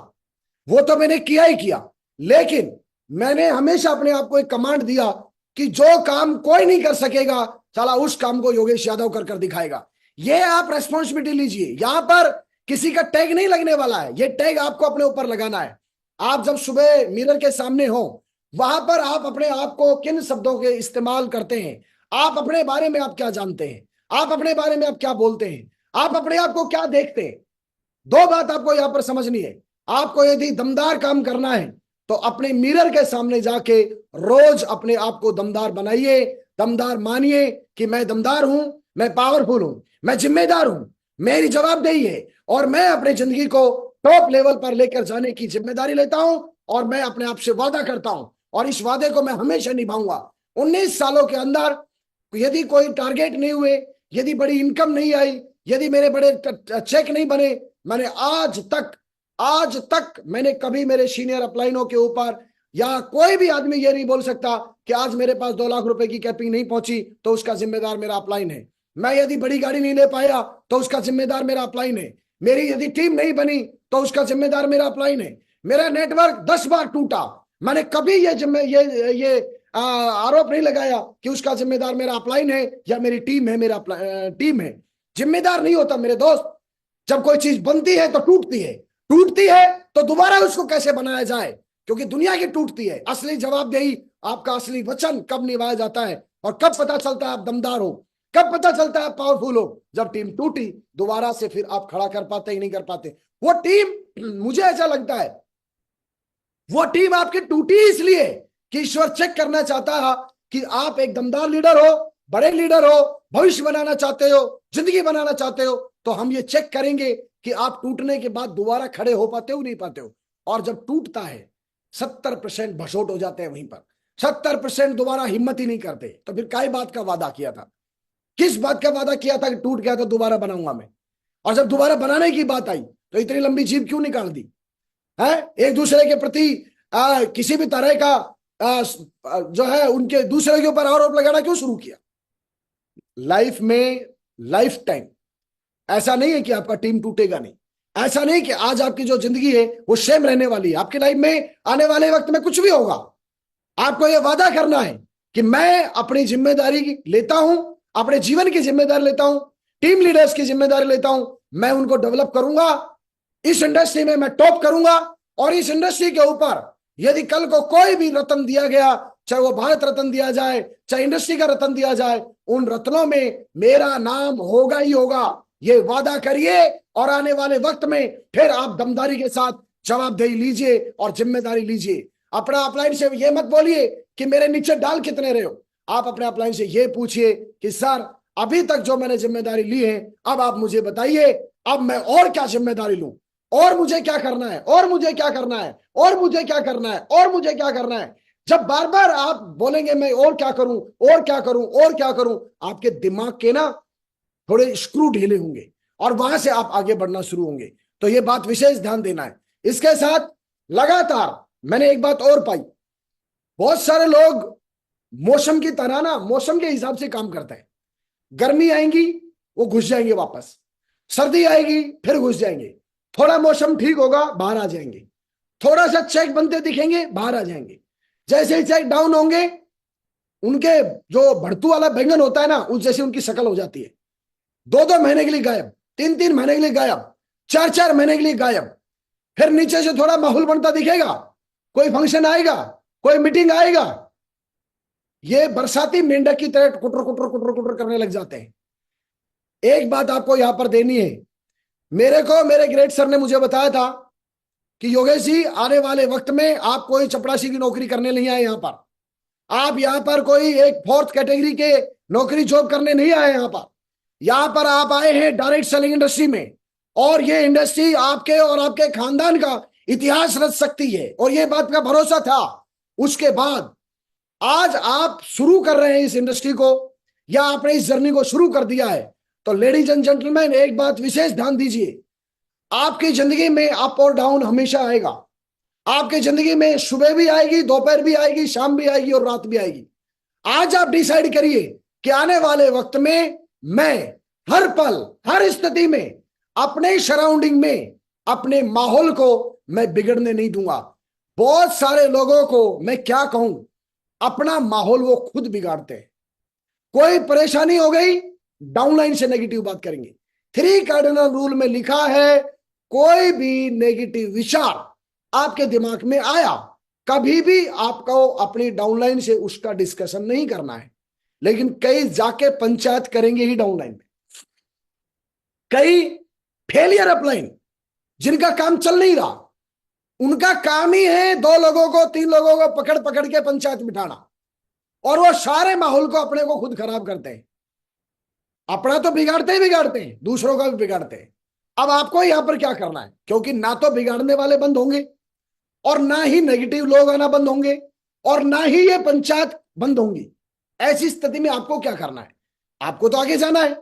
वो तो मैंने किया ही किया, लेकिन मैंने हमेशा अपने आप को एक कमांड दिया कि जो काम कोई नहीं कर सकेगा, साला उस काम को योगेश यादव कर कर दिखाएगा। ये आप रेस्पॉन्सिबिलिटी लीजिए। यहां पर किसी का टैग नहीं लगने वाला है, ये टैग आपको अपने ऊपर लगाना है। आप जब सुबह मिरर के सामने हो, वहां पर आप अपने आप को किन शब्दों के इस्तेमाल करते हैं, आप अपने बारे में आप क्या जानते हैं, आप अपने बारे में आप क्या बोलते हैं, आप अपने आप को क्या देखते हैं। दो बात आपको यहां पर समझनी है। आपको यदि दमदार काम करना है तो अपने मिरर के सामने जाके रोज अपने आप को दमदार बनाइए, दमदार मानिए कि मैं दमदार हूं, मैं पावरफुल हूं, मैं जिम्मेदार हूं, मेरी जवाबदेही है और मैं अपनी जिंदगी को टॉप लेवल पर लेकर जाने की जिम्मेदारी लेता हूं। और मैं अपने आप से वादा करता हूं और इस वादे को मैं हमेशा निभाऊंगा। 19 सालों के अंदर यदि कोई टारगेट नहीं हुए, यदि बड़ी इनकम नहीं आई, यदि मेरे बड़े चेक नहीं बने, मैंने आज तक मैंने कभी मेरे सीनियर अपलाइनों के ऊपर, या कोई भी आदमी ये नहीं बोल सकता कि आज मेरे पास 2 लाख रुपए की कैपिंग नहीं पहुंची तो उसका जिम्मेदार मेरा अपलाइन है। मैं यदि बड़ी गाड़ी नहीं ले पाया तो उसका जिम्मेदार मेरा अपलाइन है। मेरी यदि टीम नहीं बनी तो उसका जिम्मेदार मेरा अपलाइन है। मेरा नेटवर्क 10 बार टूटा, मैंने कभी ये आरोप नहीं लगाया कि उसका जिम्मेदार मेरा अपलाइन है या मेरी टीम है, मेरा टीम है। जिम्मेदार नहीं होता मेरे दोस्त। जब कोई चीज बनती है तो टूटती है, टूटती है तो दोबारा उसको कैसे बनाया जाए, क्योंकि दुनिया की टूटती है। असली जवाबदेही, आपका असली वचन कब निभाया जाता है और कब पता चलता है आप दमदार हो, कब पता चलता है आप पावरफुल हो? जब टीम टूटी, दोबारा से फिर आप खड़ा कर पाते ही नहीं कर पाते। वो टीम, मुझे ऐसा लगता है वो टीम आपकी टूटी इसलिए कि ईश्वर चेक करना चाहता है कि आप एक दमदार लीडर हो, बड़े लीडर हो, भविष्य बनाना चाहते हो, जिंदगी बनाना चाहते हो। तो हम ये चेक करेंगे कि आप टूटने के बाद दोबारा खड़े हो पाते हो नहीं पाते हो। और जब टूटता है 70% भसोट हो जाते हैं वहीं पर, 70% दोबारा हिम्मत ही नहीं करते। तो फिर काय बात का वादा किया था, किस बात का वादा किया था कि टूट गया तो दोबारा बनाऊंगा मैं? और जब दोबारा बनाने की बात आई तो इतनी लंबी जीप क्यों निकाल दी है? एक दूसरे के प्रति किसी भी तरह का जो है उनके दूसरे के ऊपर आरोप लगाना क्यों शुरू किया? लाइफ में लाइफ टाइम ऐसा नहीं है कि आपका टीम टूटेगा नहीं, ऐसा नहीं कि आज आपकी जो जिंदगी है वो सेम रहने वाली है। आपकी लाइफ में आने वाले वक्त में कुछ भी होगा। आपको यह वादा करना है कि मैं अपनी जिम्मेदारी लेता हूं, अपने जीवन की जिम्मेदारी लेता हूं, टीम लीडर्स की जिम्मेदारी लेता हूं, मैं उनको डेवलप करूंगा, इस इंडस्ट्री में मैं टॉप करूंगा। और इस इंडस्ट्री के ऊपर यदि कल को कोई भी रत्न दिया गया, चाहे वो भारत रत्न दिया जाए, चाहे इंडस्ट्री का रत्न दिया जाए, उन रत्नों में मेरा नाम होगा ही होगा। ये वादा करिए और आने वाले वक्त में फिर आप दमदारी के साथ जवाबदेही लीजिए और जिम्मेदारी लीजिए। अपना अपलाइन से ये मत बोलिए कि मेरे नीचे डाल कितने रहे हो। आप अपने अपलाइन से ये पूछिए कि सर अभी तक जो मैंने जिम्मेदारी ली है, अब आप मुझे बताइए अब मैं और क्या जिम्मेदारी लूं, और मुझे क्या करना है, और मुझे क्या करना है, और मुझे क्या करना है, और मुझे क्या करना है। जब बार बार आप बोलेंगे मैं और क्या करूं, और क्या करूं, और क्या करूं, आपके दिमाग के ना थोड़े स्क्रू ढीले होंगे और वहां से आप आगे बढ़ना शुरू होंगे। तो ये बात विशेष ध्यान देना है। इसके साथ लगातार मैंने एक बात और पाई, बहुत सारे लोग मौसम की तरह ना मौसम के हिसाब से काम करते हैं। गर्मी आएंगी वो घुस जाएंगे वापस, सर्दी आएगी फिर घुस जाएंगे, थोड़ा मौसम ठीक होगा बाहर आ जाएंगे, थोड़ा सा चेक बनते दिखेंगे बाहर आ जाएंगे। जैसे ही चेक डाउन होंगे उनके जो भड़तू वाला बैंगन होता है ना उस जैसी उनकी शक्ल हो जाती है। 2-2 महीने के लिए गायब, 3-3 महीने के लिए गायब, 4-4 महीने के लिए गायब। फिर नीचे से थोड़ा माहौल बनता दिखेगा, कोई फंक्शन आएगा, कोई मीटिंग आएगा, ये बरसाती मेंढक की तरह कुटर कुटर कुटर कुटर करने लग जाते हैं। एक बात आपको यहां पर देनी है, मेरे ग्रेट सर ने मुझे बताया था कि योगेश जी आने वाले वक्त में आप कोई चपरासी की नौकरी करने नहीं आए यहां पर, आप यहां पर कोई एक 4th कैटेगरी के नौकरी जॉब करने नहीं आए यहां पर आप आए हैं डायरेक्ट सेलिंग इंडस्ट्री में। और ये इंडस्ट्री आपके और आपके खानदान का इतिहास रच सकती है, और ये बात का भरोसा था। उसके बाद आज आप शुरू कर रहे हैं इस इंडस्ट्री को, या आपने इस जर्नी को शुरू कर दिया है। तो लेडीज एंड जेंटलमैन एक बात विशेष ध्यान दीजिए, आपकी जिंदगी में अप और डाउन हमेशा आएगा। आपकी जिंदगी में सुबह भी आएगी, दोपहर भी आएगी, शाम भी आएगी और रात भी आएगी। आज आप डिसाइड करिए कि आने वाले वक्त में मैं हर पल हर स्थिति में अपने सराउंडिंग में अपने माहौल को मैं बिगड़ने नहीं दूंगा। बहुत सारे लोगों को मैं क्या कहूं, अपना माहौल वो खुद बिगाड़ते हैं। कोई परेशानी हो गई डाउनलाइन से नेगेटिव बात करेंगे। 3 कार्डिनल रूल में लिखा है कोई भी नेगेटिव विचार आपके दिमाग में आया कभी भी आपको अपनी डाउनलाइन से उसका डिस्कशन नहीं करना है। लेकिन कई जाके पंचायत करेंगे ही डाउनलाइन में। कई फेलियर अपलाइन जिनका काम चल नहीं रहा, उनका काम ही है 2 लोगों को 3 लोगों को पकड़ पकड़ के पंचायत बिठाना, और वो सारे माहौल को अपने को खुद खराब करते हैं। अपना तो बिगाड़ते ही बिगाड़ते हैं, दूसरों का भी बिगाड़ते हैं। अब आपको यहां पर क्या करना है, क्योंकि ना तो बिगाड़ने वाले बंद होंगे और ना ही नेगेटिव लोग आना बंद होंगे और ना ही ये पंचायत बंद होंगी। ऐसी स्थिति में आपको क्या करना है, आपको तो आगे जाना है।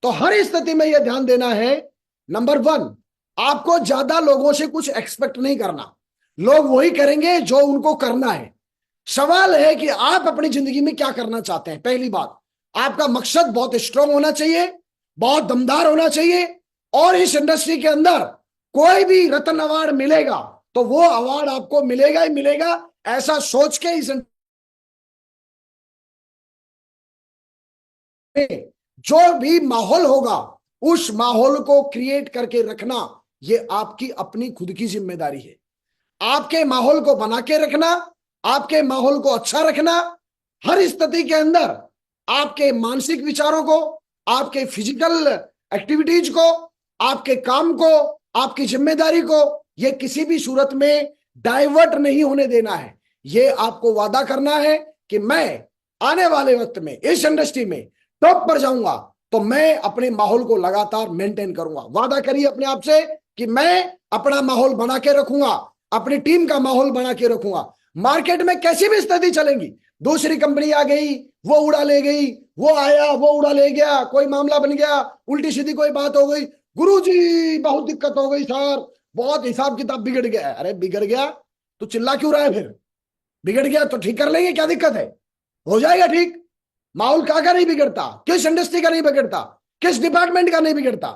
तो हर स्थिति में यह ध्यान देना है, नंबर 1 आपको ज्यादा लोगों से कुछ एक्सपेक्ट नहीं करना। लोग वही करेंगे जो उनको करना है। सवाल है कि आप अपनी जिंदगी में क्या करना चाहते हैं। पहली बात, आपका मकसद बहुत स्ट्रांग होना चाहिए, बहुत दमदार होना चाहिए, और इस इंडस्ट्री के अंदर कोई भी रत्न अवार्ड मिलेगा तो वो अवार्ड आपको मिलेगा ही मिलेगा, ऐसा सोच के इस जो भी माहौल होगा उस माहौल को क्रिएट करके रखना, ये आपकी अपनी खुद की जिम्मेदारी है। आपके माहौल को बना के रखना, आपके माहौल को अच्छा रखना, हर स्थिति के अंदर आपके मानसिक विचारों को, आपके फिजिकल एक्टिविटीज को, आपके काम को, आपकी जिम्मेदारी को, ये किसी भी सूरत में डाइवर्ट नहीं होने देना है। ये आपको वादा करना है कि मैं आने वाले वक्त में इस इंडस्ट्री में टॉप पर जाऊंगा, तो मैं अपने माहौल को लगातार मेंटेन करूंगा। वादा करिए अपने आप से कि मैं अपना माहौल बना के रखूंगा, अपनी टीम का माहौल बना के रखूंगा। मार्केट में कैसी भी स्थिति चलेंगी, दूसरी कंपनी आ गई वो उड़ा ले गई, वो आया वो उड़ा ले गया, कोई मामला बन गया, उल्टी सीधी कोई बात हो गई, गुरुजी बहुत दिक्कत हो गई सर, बहुत हिसाब किताब बिगड़ गया। अरे बिगड़ गया तो चिल्ला क्यों रहा है फिर? बिगड़ गया तो ठीक कर लेंगे, क्या दिक्कत है? हो जाएगा ठीक। माहौल का नहीं बिगड़ता? किस इंडस्ट्री का नहीं बिगड़ता? किस डिपार्टमेंट का नहीं बिगड़ता?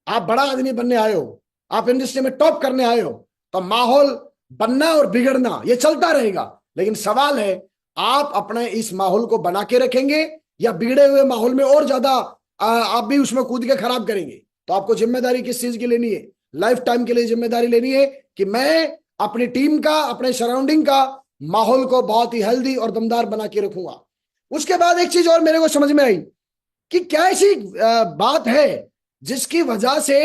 आप बड़ा आदमी बनने आए हो, आप इंडस्ट्री में टॉप करने आए हो, तो माहौल बनना और बिगड़ना ये चलता रहेगा। लेकिन सवाल है, आप अपने इस माहौल को बना के रखेंगे या बिगड़े हुए माहौल में और ज्यादा आप भी उसमें कूद के खराब करेंगे? तो आपको जिम्मेदारी किस चीज की लेनी है? लाइफ टाइम के लिए जिम्मेदारी लेनी है कि मैं अपनी टीम का, अपने सराउंडिंग का माहौल को बहुत ही हेल्दी और दमदार बना के रखूंगा। उसके बाद एक चीज और मेरे को समझ में आई कि क्या ऐसी बात है जिसकी वजह से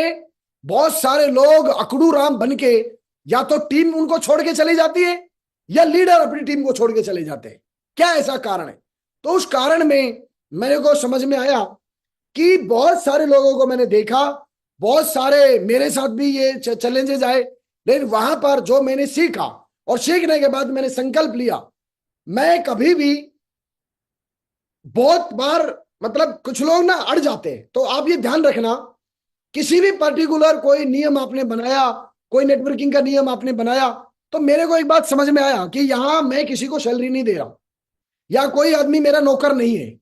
बहुत सारे लोग अकड़ू राम बन के या तो टीम उनको छोड़ के चली जाती है या लीडर अपनी टीम को छोड़ के चले जाते हैं? क्या ऐसा कारण है? तो उस कारण में मेरे को समझ में आया कि बहुत सारे लोगों को मैंने देखा, बहुत सारे मेरे साथ भी ये चैलेंजेस आए, लेकिन वहां पर जो मैंने सीखा और सीखने के बाद मैंने संकल्प लिया, मैं कभी भी, बहुत बार मतलब कुछ लोग ना अड़ जाते हैं, तो आप ये ध्यान रखना, किसी भी पर्टिकुलर कोई नियम आपने बनाया, कोई नेटवर्किंग का नियम आपने बनाया, तो मेरे को एक बात समझ में आया कि यहां मैं किसी को सैलरी नहीं दे रहा या कोई आदमी मेरा नौकर नहीं है।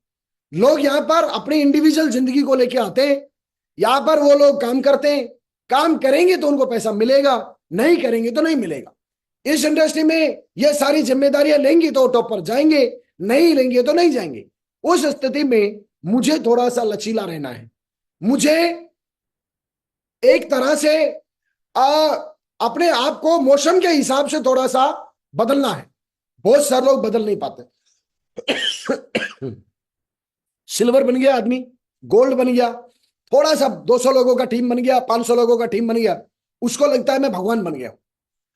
लोग यहां पर अपनी इंडिविजुअल जिंदगी को लेके आते हैं, यहां पर वो लोग काम करते हैं, काम करेंगे तो उनको पैसा मिलेगा, नहीं करेंगे तो नहीं मिलेगा। इस इंडस्ट्री में ये सारी जिम्मेदारियां लेंगी तो टॉप पर जाएंगे, नहीं लेंगे तो नहीं जाएंगे। उस स्थिति में मुझे थोड़ा सा लचीला रहना है, मुझे एक तरह से अपने आप को मौसम के हिसाब से थोड़ा सा बदलना है। बहुत सारे लोग बदल नहीं पाते। सिल्वर बन गया आदमी, गोल्ड बन गया, थोड़ा सा 200 लोगों का टीम बन गया, 500 लोगों का टीम बन गया, उसको लगता है मैं भगवान बन गया।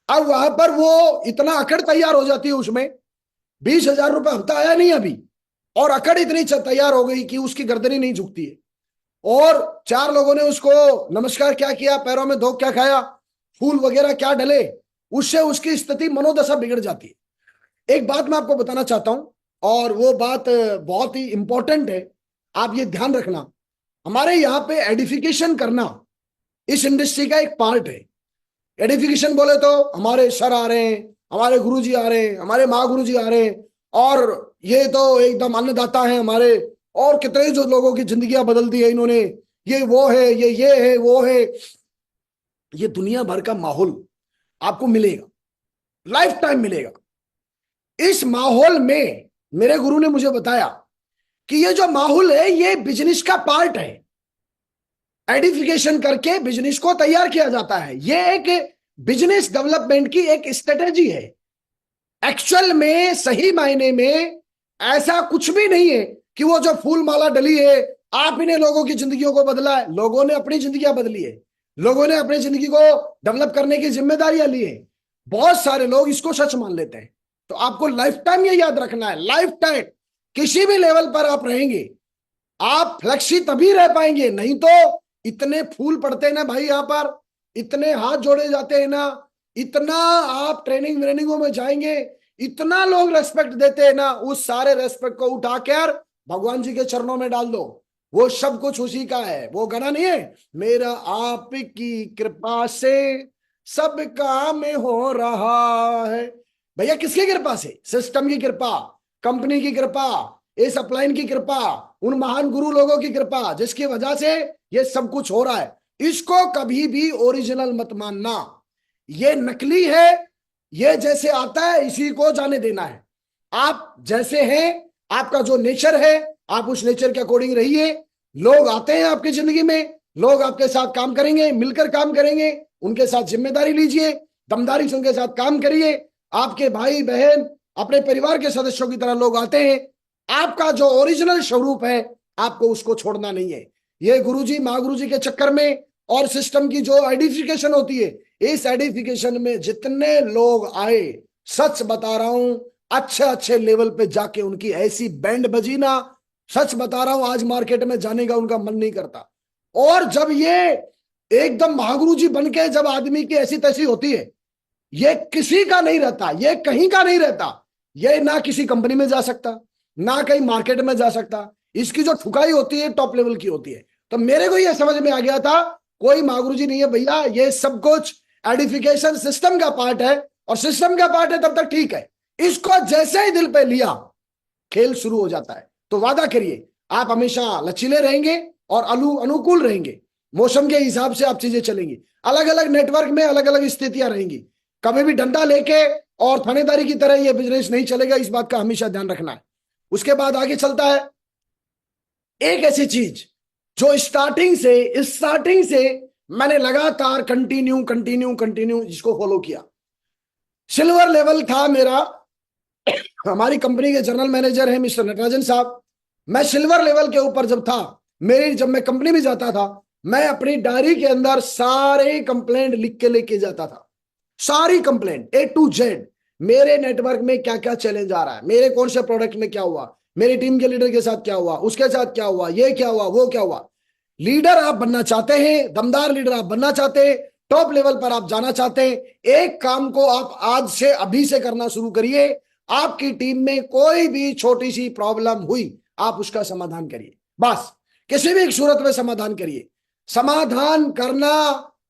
अब वहां पर वो इतना अकड़ तैयार हो जाती है, उसमें 20,000 रुपए हफ्ता आया नहीं अभी, और अकड़ इतनी तैयार हो गई कि उसकी गर्दनी नहीं झुकती है। और 4 लोगों ने उसको नमस्कार क्या किया, पैरों में धोख क्या खाया, फूल वगैरह क्या डले, उससे उसकी स्थिति, मनोदशा बिगड़ जाती है। एक बात मैं आपको बताना चाहता हूं, और वो बात बहुत ही इंपॉर्टेंट है, आप ये ध्यान रखना। हमारे यहाँ पे एडिफिकेशन करना इस इंडस्ट्री का एक पार्ट है। एडिफिकेशन बोले तो हमारे सर आ रहे हैं, हमारे गुरुजी आ रहे हैं, हमारे माँ गुरुजी आ रहे हैं, और ये तो एकदम अन्नदाता है हमारे, और कितने जो लोगों की जिंदगियां बदल दी है इन्होंने, ये वो है, ये है, वो है। ये दुनिया भर का माहौल आपको मिलेगा, लाइफ टाइम मिलेगा। इस माहौल में मेरे गुरु ने मुझे बताया कि ये जो माहौल है ये बिजनेस का पार्ट है। एडिफिकेशन करके बिजनेस को तैयार किया जाता है, ये एक बिजनेस डेवलपमेंट की एक स्ट्रेटेजी है। एक्चुअल में, सही मायने में ऐसा कुछ भी नहीं है कि वो जो फूल माला डली है आप इन्हें लोगों की जिंदगियों को बदला है। लोगों ने अपनी जिंदगियां बदली है, लोगों ने अपनी जिंदगी को डेवलप करने की जिम्मेदारियां ली है। बहुत सारे लोग इसको सच मान लेते हैं। तो आपको लाइफ टाइम ये याद रखना है, लाइफ टाइम किसी भी लेवल पर आप रहेंगे, आप फ्लेक्सी तभी रह पाएंगे, नहीं तो इतने फूल पड़ते हैं ना भाई, यहाँ पर इतने हाथ जोड़े जाते हैं ना, इतना आप ट्रेनिंग व्रेनिंगों में जाएंगे, इतना लोग रेस्पेक्ट देते हैं ना, उस सारे रेस्पेक्ट को उठाकर भगवान जी के चरणों में डाल दो। वो सब कुछ उसी का है। वो गाना नहीं है, मेरा आपकी कृपा से सब काम हो रहा है। भैया किसकी कृपा से? सिस्टम की कृपा, कंपनी की कृपा, इस अपलाइन की कृपा, उन महान गुरु लोगों की कृपा, जिसकी वजह से ये सब कुछ हो रहा है। इसको कभी भी ओरिजिनल मत मानना, ये नकली है, ये जैसे आता है इसी को जाने देना है। आप जैसे हैं, आपका जो नेचर है, आप उस नेचर के अकॉर्डिंग रहिए। लोग आते हैं आपकी जिंदगी में, लोग आपके साथ काम करेंगे, मिलकर काम करेंगे, उनके साथ जिम्मेदारी लीजिए, दमदारी से उनके साथ काम करिए। आपके भाई बहन, अपने परिवार के सदस्यों की तरह लोग आते हैं। आपका जो ओरिजिनल स्वरूप है आपको उसको छोड़ना नहीं है। ये गुरुजी माँ गुरुजी के चक्कर में और सिस्टम की जो आइडेंटिफिकेशन होती है, इस आइडेंटिफिकेशन में जितने लोग आए, सच बता रहा हूं, अच्छे अच्छे लेवल पे जाके उनकी ऐसी बैंड बजी ना, सच बता रहा हूं, आज मार्केट में जाने का उनका मन नहीं करता। और जब ये एकदम महागुरु जी बन के जब आदमी की ऐसी तैसी होती है, ये किसी का नहीं रहता, ये कहीं का नहीं रहता, ये ना किसी कंपनी में जा सकता, ना कहीं मार्केट में जा सकता। इसकी जो ठुकाई होती है टॉप लेवल की होती है। तो मेरे को ये समझ में आ गया था, कोई महागुरु जी नहीं है भैया, ये सब कुछ एडिफिकेशन सिस्टम का पार्ट है। और सिस्टम का पार्ट है तब तक ठीक है। इसको जैसे ही दिल पे लिया, खेल शुरू हो जाता है। तो वादा करिए आप हमेशा लचीले रहेंगे और अनुकूल रहेंगे, मौसम के हिसाब से आप चीजें चलेंगी। अलग अलग नेटवर्क में अलग अलग स्थितियां रहेंगी, कभी भी डंडा लेके और थानेदारी की तरह यह बिजनेस नहीं चलेगा, इस बात का हमेशा ध्यान रखना है। उसके बाद आगे चलता है एक ऐसी चीज जो स्टार्टिंग से मैंने लगातार कंटिन्यू जिसको फॉलो किया। सिल्वर लेवल था मेरा, हमारी कंपनी के जनरल मैनेजर हैं मिस्टर नटराजन साहब। मैं सिल्वर लेवल के ऊपर जब था, जब मैं कंपनी में जाता था, मैं अपनी डायरी के अंदर सारे कंप्लेंट लिख के लेके जाता था। सारी कंप्लेंट A to Z, मेरे नेटवर्क में क्या क्या चैलेंज आ रहा है, मेरे कौन से प्रोडक्ट में क्या हुआ, मेरी टीम के लीडर के साथ क्या हुआ, उसके साथ क्या हुआ, ये क्या हुआ, वो क्या हुआ। लीडर आप बनना चाहते हैं, दमदार लीडर आप बनना चाहते हैं, टॉप लेवल पर आप जाना चाहते हैं, एक काम को आप आज से अभी से करना शुरू करिए। आपकी टीम में कोई भी छोटी सी प्रॉब्लम हुई, आप उसका समाधान करिए। बस किसी भी एक सूरत में समाधान करिए। समाधान करना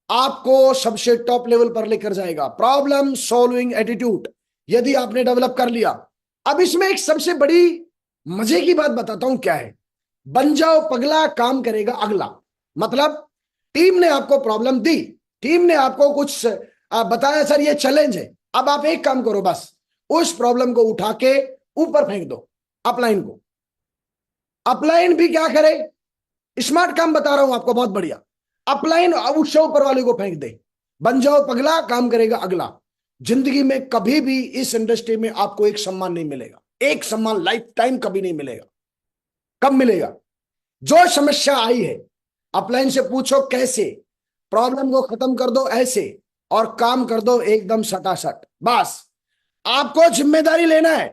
आपको सबसे टॉप लेवल पर लेकर जाएगा। प्रॉब्लम सॉल्विंग एटीट्यूड यदि आपने डेवलप कर लिया। अब इसमें एक सबसे बड़ी मजे की बात बताता हूं क्या है। बन जाओ पगला, काम करेगा अगला। मतलब टीम ने आपको प्रॉब्लम दी, टीम ने आपको कुछ बताया, सर ये चैलेंज है, अब आप एक काम करो, बस उस प्रॉब्लम को उठा के ऊपर फेंक दो अपलाइन को। अपलाइन भी क्या करे, स्मार्ट काम बता रहा हूं आपको, बहुत बढ़िया। अपलाइन उससे ऊपर वाले को फेंक दे। बन जाओ पगला, काम करेगा अगला। जिंदगी में कभी भी इस इंडस्ट्री में आपको एक सम्मान नहीं मिलेगा, एक सम्मान लाइफ टाइम कभी नहीं मिलेगा। कब मिलेगा? जो समस्या आई है अपलाइन से पूछो कैसे, प्रॉब्लम को खत्म कर दो ऐसे, और काम कर दो एकदम सटासट। बस आपको जिम्मेदारी लेना है,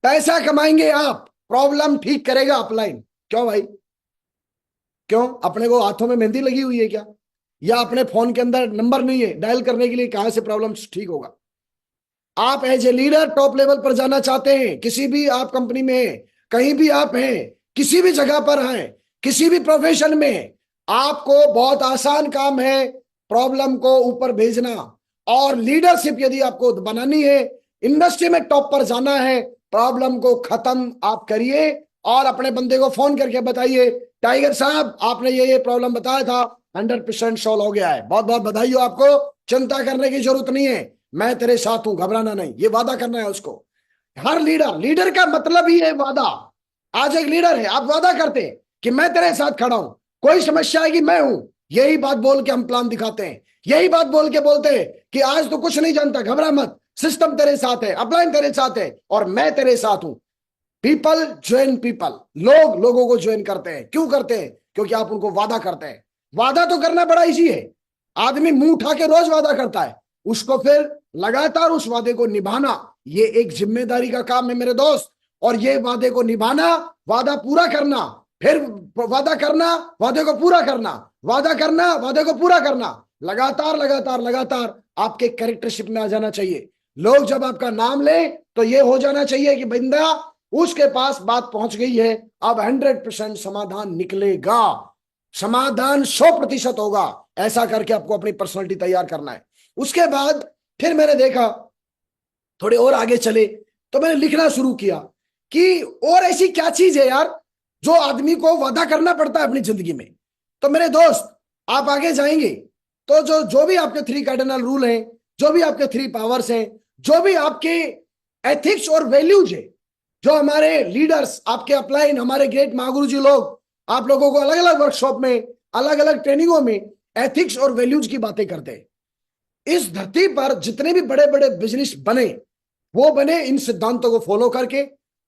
पैसा कमाएंगे आप, प्रॉब्लम ठीक करेगा अपलाइन। क्यों भाई, क्यों? अपने को हाथों में मेहंदी लगी हुई है क्या? या अपने फोन के अंदर नंबर नहीं है डायल करने के लिए? कहां से प्रॉब्लम ठीक होगा? आप as a leader top level पर जाना चाहते हैं, किसी भी आप कंपनी में हैं, कहीं भी आप हैं, किसी भी जगह पर हैं, किसी भी प्रोफेशन में, आपको बहुत आसान काम है प्रॉब्लम को ऊपर भेजना। और लीडरशिप यदि आपको बनानी है, इंडस्ट्री में टॉप पर जाना है, प्रॉब्लम को खत्म आप करिए और अपने बंदे को फोन करके बताइए, टाइगर साहब आपने ये प्रॉब्लम बताया था, 100% सॉल्व हो गया है, बहुत बहुत बधाई हो आपको, चिंता करने की जरूरत नहीं है, मैं तेरे साथ हूं, घबराना नहीं। ये वादा करना है उसको। हर लीडर का मतलब ही है वादा। आज एक लीडर है, आप वादा करते हैं कि मैं तेरे साथ खड़ा हूं, कोई समस्या आएगी मैं हूं, यही बात बोल के हम प्लान दिखाते हैं, यही बात बोल के बोलते हैं कि आज तो कुछ नहीं जानता, घबरा मत, सिस्टम तेरे साथ है, अपलाइन तेरे साथ है और मैं तेरे साथ हूं। पीपल ज्वाइन पीपल, लोग लोगों को ज्वाइन करते हैं। क्यों करते हैं? क्योंकि आप उनको वादा करते हैं। वादा तो करना बड़ा इजी है, आदमी मुंह उठा के रोज वादा करता है, उसको फिर लगातार उस वादे को निभाना, ये एक जिम्मेदारी का काम है मेरे दोस्त। और ये वादे को निभाना, वादा पूरा करना, फिर वादा करना, वादे को पूरा करना, वादा करना, वादे को पूरा करना, लगातार लगातार लगातार आपके कैरेक्टरशिप में आ जाना चाहिए। लोग जब आपका नाम ले तो ये हो जाना चाहिए कि बंदा उसके पास बात पहुंच गई है, अब 100% समाधान निकलेगा, समाधान 100% होगा। ऐसा करके आपको अपनी पर्सनालिटी तैयार करना है। उसके बाद फिर मैंने देखा, थोड़े और आगे चले तो मैंने लिखना शुरू किया कि और ऐसी क्या चीज है यार जो आदमी को वादा करना पड़ता है अपनी जिंदगी में। तो मेरे दोस्त, आप आगे जाएंगे तो जो भी आपके 3 कार्डिनल रूल हैं, जो भी आपके 3 पावर्स हैं, जो भी आपके एथिक्स और वैल्यूज है, जो हमारे लीडर्स, आपके अपलाइन, हमारे ग्रेट महागुरु जी लोग आप लोगों को अलग अलग वर्कशॉप में, अलग अलग ट्रेनिंगों में एथिक्स और वैल्यूज की बातें करते हैं। इस धरती पर जितने भी बड़े बड़े बिजनेस बने, वो बने इन सिद्धांतों को फॉलो करके,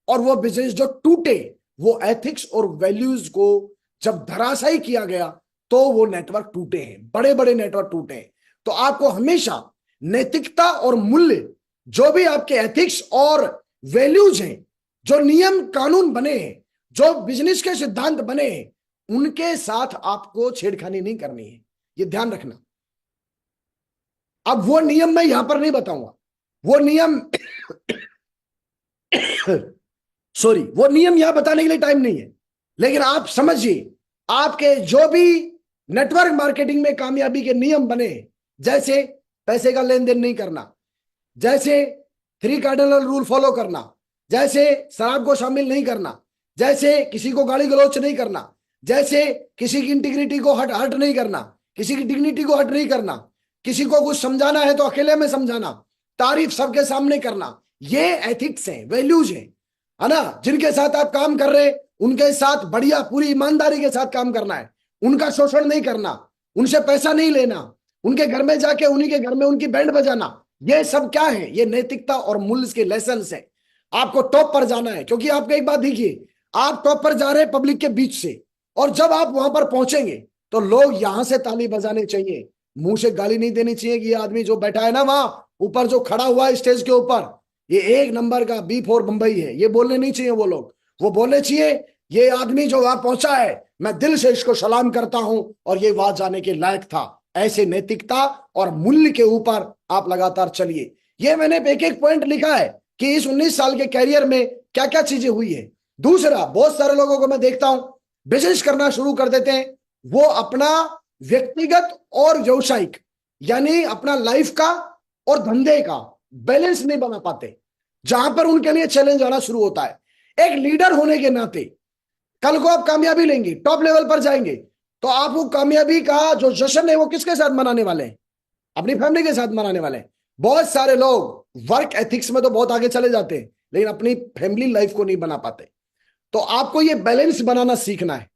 और वो बिजनेस जो टूटे, वो एथिक्स और वैल्यूज को जब धराशायी किया गया तो वो नेटवर्क टूटे हैं, बड़े बड़े नेटवर्क टूटे हैं। तो आपको हमेशा नैतिकता और मूल्य, जो भी आपके एथिक्स और वैल्यूज हैं, जो नियम कानून बने हैं, जो बिजनेस के सिद्धांत बने हैं, उनके साथ आपको छेड़खानी नहीं करनी है, ये ध्यान रखना। अब वो नियम मैं यहां पर नहीं बताऊंगा, वो नियम सॉरी, वो नियम यहां बताने के लिए टाइम नहीं है, लेकिन आप समझिए, आपके जो भी नेटवर्क मार्केटिंग में कामयाबी के नियम बने, जैसे पैसे का लेन देन नहीं करना, जैसे 3 कार्डिनल रूल फॉलो करना, जैसे शराब को शामिल नहीं करना, जैसे किसी को गाली गलौच नहीं करना, जैसे किसी की इंटीग्रिटी को हट हट नहीं करना, किसी की डिग्निटी को हट नहीं करना, किसी को कुछ समझाना है तो अकेले में समझाना, तारीफ सबके सामने करना, ये एथिक्स हैं, वैल्यूज हैं, है ना। जिनके साथ आप काम कर रहे हैं उनके साथ बढ़िया पूरी ईमानदारी के साथ काम करना है, उनका शोषण नहीं करना, उनसे पैसा नहीं लेना, उनके घर में जाके उन्हीं के घर में उनकी बैंड बजाना, ये सब क्या है, ये नैतिकता और मूल्य के लेसन है। आपको टॉप पर जाना है, क्योंकि आपको एक बात देखिए, आप टॉप पर जा रहे हैं पब्लिक के बीच से, और जब आप वहां पर पहुंचेंगे तो लोग यहां से ताली बजाने चाहिए, मुंह से गाली नहीं देनी चाहिए कि ये आदमी जो बैठा है ना वहां ऊपर, जो खड़ा हुआ है स्टेज के ऊपर, ये 1 नंबर का B4 बंबई है, ये बोलने नहीं चाहिए वो लोग। वो बोलने चाहिए ये आदमी जो वहां पहुंचा है मैं दिल से इसको सलाम करता हूं और ये वहां जाने के लायक था। ऐसे नैतिकता और मूल्य के ऊपर आप लगातार चलिए। ये मैंने एक एक पॉइंट लिखा है कि इस 19 साल के कैरियर में क्या क्या चीजें हुई है। दूसरा, बहुत सारे लोगों को मैं देखता हूं बिजनेस करना शुरू कर देते हैं, वो अपना व्यक्तिगत और व्यवसायिक यानी अपना लाइफ का और धंधे का बैलेंस नहीं बना पाते, जहां पर उनके लिए चैलेंज आना शुरू होता है। एक लीडर होने के नाते कल को आप कामयाबी लेंगे, टॉप लेवल पर जाएंगे, तो आप वो कामयाबी का जो जश्न है वो किसके साथ मनाने वाले हैं? अपनी फैमिली के साथ मनाने वाले हैं। बहुत सारे लोग वर्क एथिक्स में तो बहुत आगे चले जाते हैं, लेकिन अपनी फैमिली लाइफ को नहीं बना पाते। तो आपको ये बैलेंस बनाना सीखना है।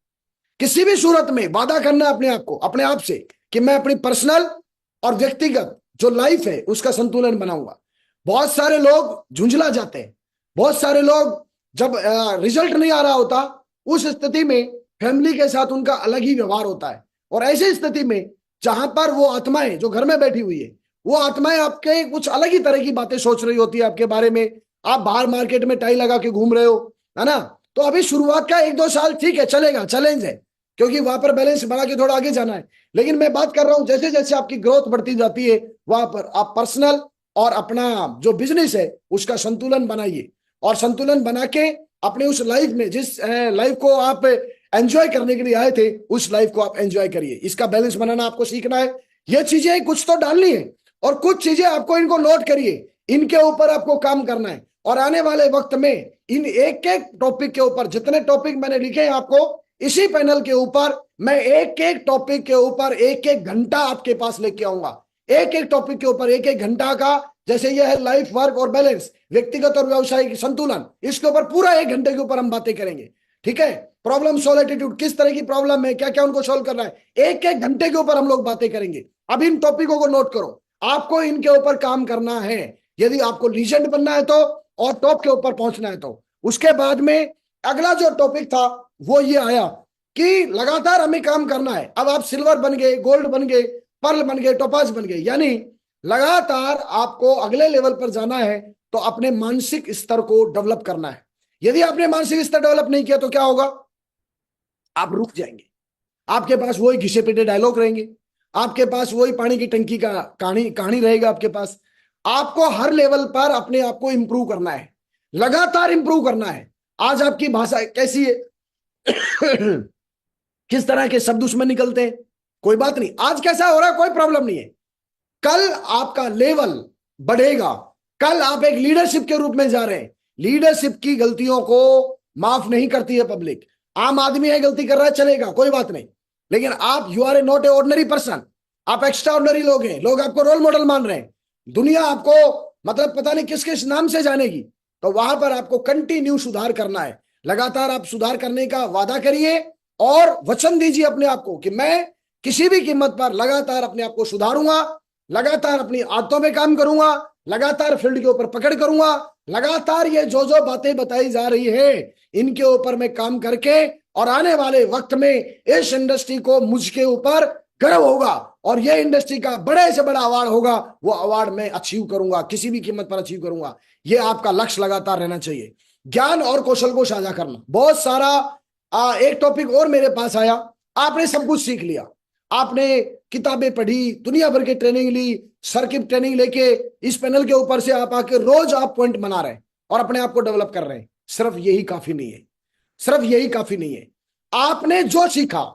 किसी भी सूरत में वादा करना है अपने आप को, अपने आप से, कि मैं अपनी पर्सनल और व्यक्तिगत जो लाइफ है उसका संतुलन बनाऊंगा। बहुत सारे लोग झुंझला जाते हैं, बहुत सारे लोग जब रिजल्ट नहीं आ रहा होता उस स्थिति में फैमिली के साथ उनका अलग ही व्यवहार होता है, और ऐसी स्थिति में जहां पर वो आत्माएं जो घर में बैठी हुई है वो आत्माएं आपके कुछ अलग ही तरह की बातें सोच रही होती है आपके बारे में। आप बाहर मार्केट में टाई लगा के घूम रहे हो, है ना, तो अभी शुरुआत का 1-2 साल ठीक है, चलेगा, चैलेंज है, क्योंकि वहां पर बैलेंस बना के थोड़ा आगे जाना है। लेकिन मैं बात कर रहा हूं जैसे जैसे आपकी ग्रोथ बढ़ती जाती है वहां पर आप पर्सनल और अपना जो बिजनेस है उसका संतुलन बनाइए, और संतुलन बना के अपने उस लाइफ में, जिस लाइफ को आप एंजॉय करने के लिए आए थे, उस लाइफ को आप एंजॉय करिए। इसका बैलेंस बनाना आपको सीखना है। ये चीजें कुछ तो डालनी है और कुछ चीजें आपको इनको नोट करिए, इनके ऊपर आपको काम करना है। और आने वाले वक्त में इन एक एक टॉपिक के ऊपर, जितने टॉपिक मैंने लिखे हैं आपको इसी पैनल के ऊपर, मैं एक एक टॉपिक के ऊपर 1-1 घंटा आपके पास लेके आऊंगा। एक एक टॉपिक के ऊपर 1-1 घंटा का, जैसे यह है लाइफ वर्क और बैलेंस, व्यक्तिगत और व्यवसायिक संतुलन, इसके ऊपर पूरा 1 घंटे के ऊपर हम बातें करेंगे। ठीक है, प्रॉब्लम सॉल्व एटीट्यूड, किस तरह की प्रॉब्लम है, क्या क्या उनको सॉल्व करना है, 1-1 घंटे के ऊपर हम लोग बातें करेंगे। अब इन टॉपिकों को नोट करो, आपको इनके ऊपर काम करना है यदि आपको लीजेंड बनना है तो, और टॉप के ऊपर पहुंचना है तो। उसके बाद में अगला जो टॉपिक था वो ये आया कि लगातार हमें काम करना है। अब आप सिल्वर बन गए, गोल्ड बन गए, पर्ल बन गए, टोपाज बन गए, यानी लगातार आपको अगले लेवल पर जाना है तो अपने मानसिक स्तर को डेवलप करना है। यदि आपने मानसिक स्तर डेवलप नहीं किया तो क्या होगा? आप रुक जाएंगे, आपके पास वही घिसे पिटे डायलॉग रहेंगे, आपके पास वही पानी की टंकी का कहानी रहेगा आपके पास। आपको हर लेवल पर अपने आप को इंप्रूव करना है, लगातार इंप्रूव करना है। आज आपकी भाषा कैसी है किस तरह के शब्द उसमें निकलते हैं, कोई बात नहीं, आज कैसा हो रहा है कोई प्रॉब्लम नहीं है, कल आपका लेवल बढ़ेगा, कल आप एक लीडरशिप के रूप में जा रहे हैं। लीडरशिप की गलतियों को माफ नहीं करती है पब्लिक। आम आदमी है, गलती कर रहा है, चलेगा, कोई बात नहीं, लेकिन आप you are a not a ordinary person, आप एक्स्ट्रा ऑर्डिनरी लोग हैं, लोग आपको रोल मॉडल मान रहे हैं, दुनिया आपको मतलब पता नहीं किस किस नाम से जानेगी। तो वहां पर आपको कंटिन्यू सुधार करना है, लगातार आप सुधार करने का वादा करिए और वचन दीजिए अपने आप को कि मैं किसी भी कीमत पर लगातार अपने आप को सुधारूंगा, लगातार अपनी आदतों में काम करूंगा, लगातार फील्ड के ऊपर पकड़ करूंगा, लगातार ये जो जो बातें बताई जा रही है इनके ऊपर मैं काम करके, और आने वाले वक्त में इस इंडस्ट्री को मुझके ऊपर गर्व होगा और ये इंडस्ट्री का बड़े से बड़ा अवार्ड होगा, वो अवार्ड मैं अचीव करूंगा, किसी भी कीमत पर अचीव करूंगा। ये आपका लक्ष्य लगातार रहना चाहिए। ज्ञान और कौशल को साझा करना, बहुत सारा एक टॉपिक और मेरे पास आया, आपने सब कुछ सीख लिया, आपने किताबें पढ़ी, दुनिया भर की ट्रेनिंग ली, सर की ट्रेनिंग लेके इस पैनल के ऊपर से आप आके रोज आप पॉइंट बना रहे हैं और अपने आप को डेवलप कर रहे हैं। सिर्फ यही काफी नहीं है, सिर्फ यही काफी नहीं है। आपने जो सीखा,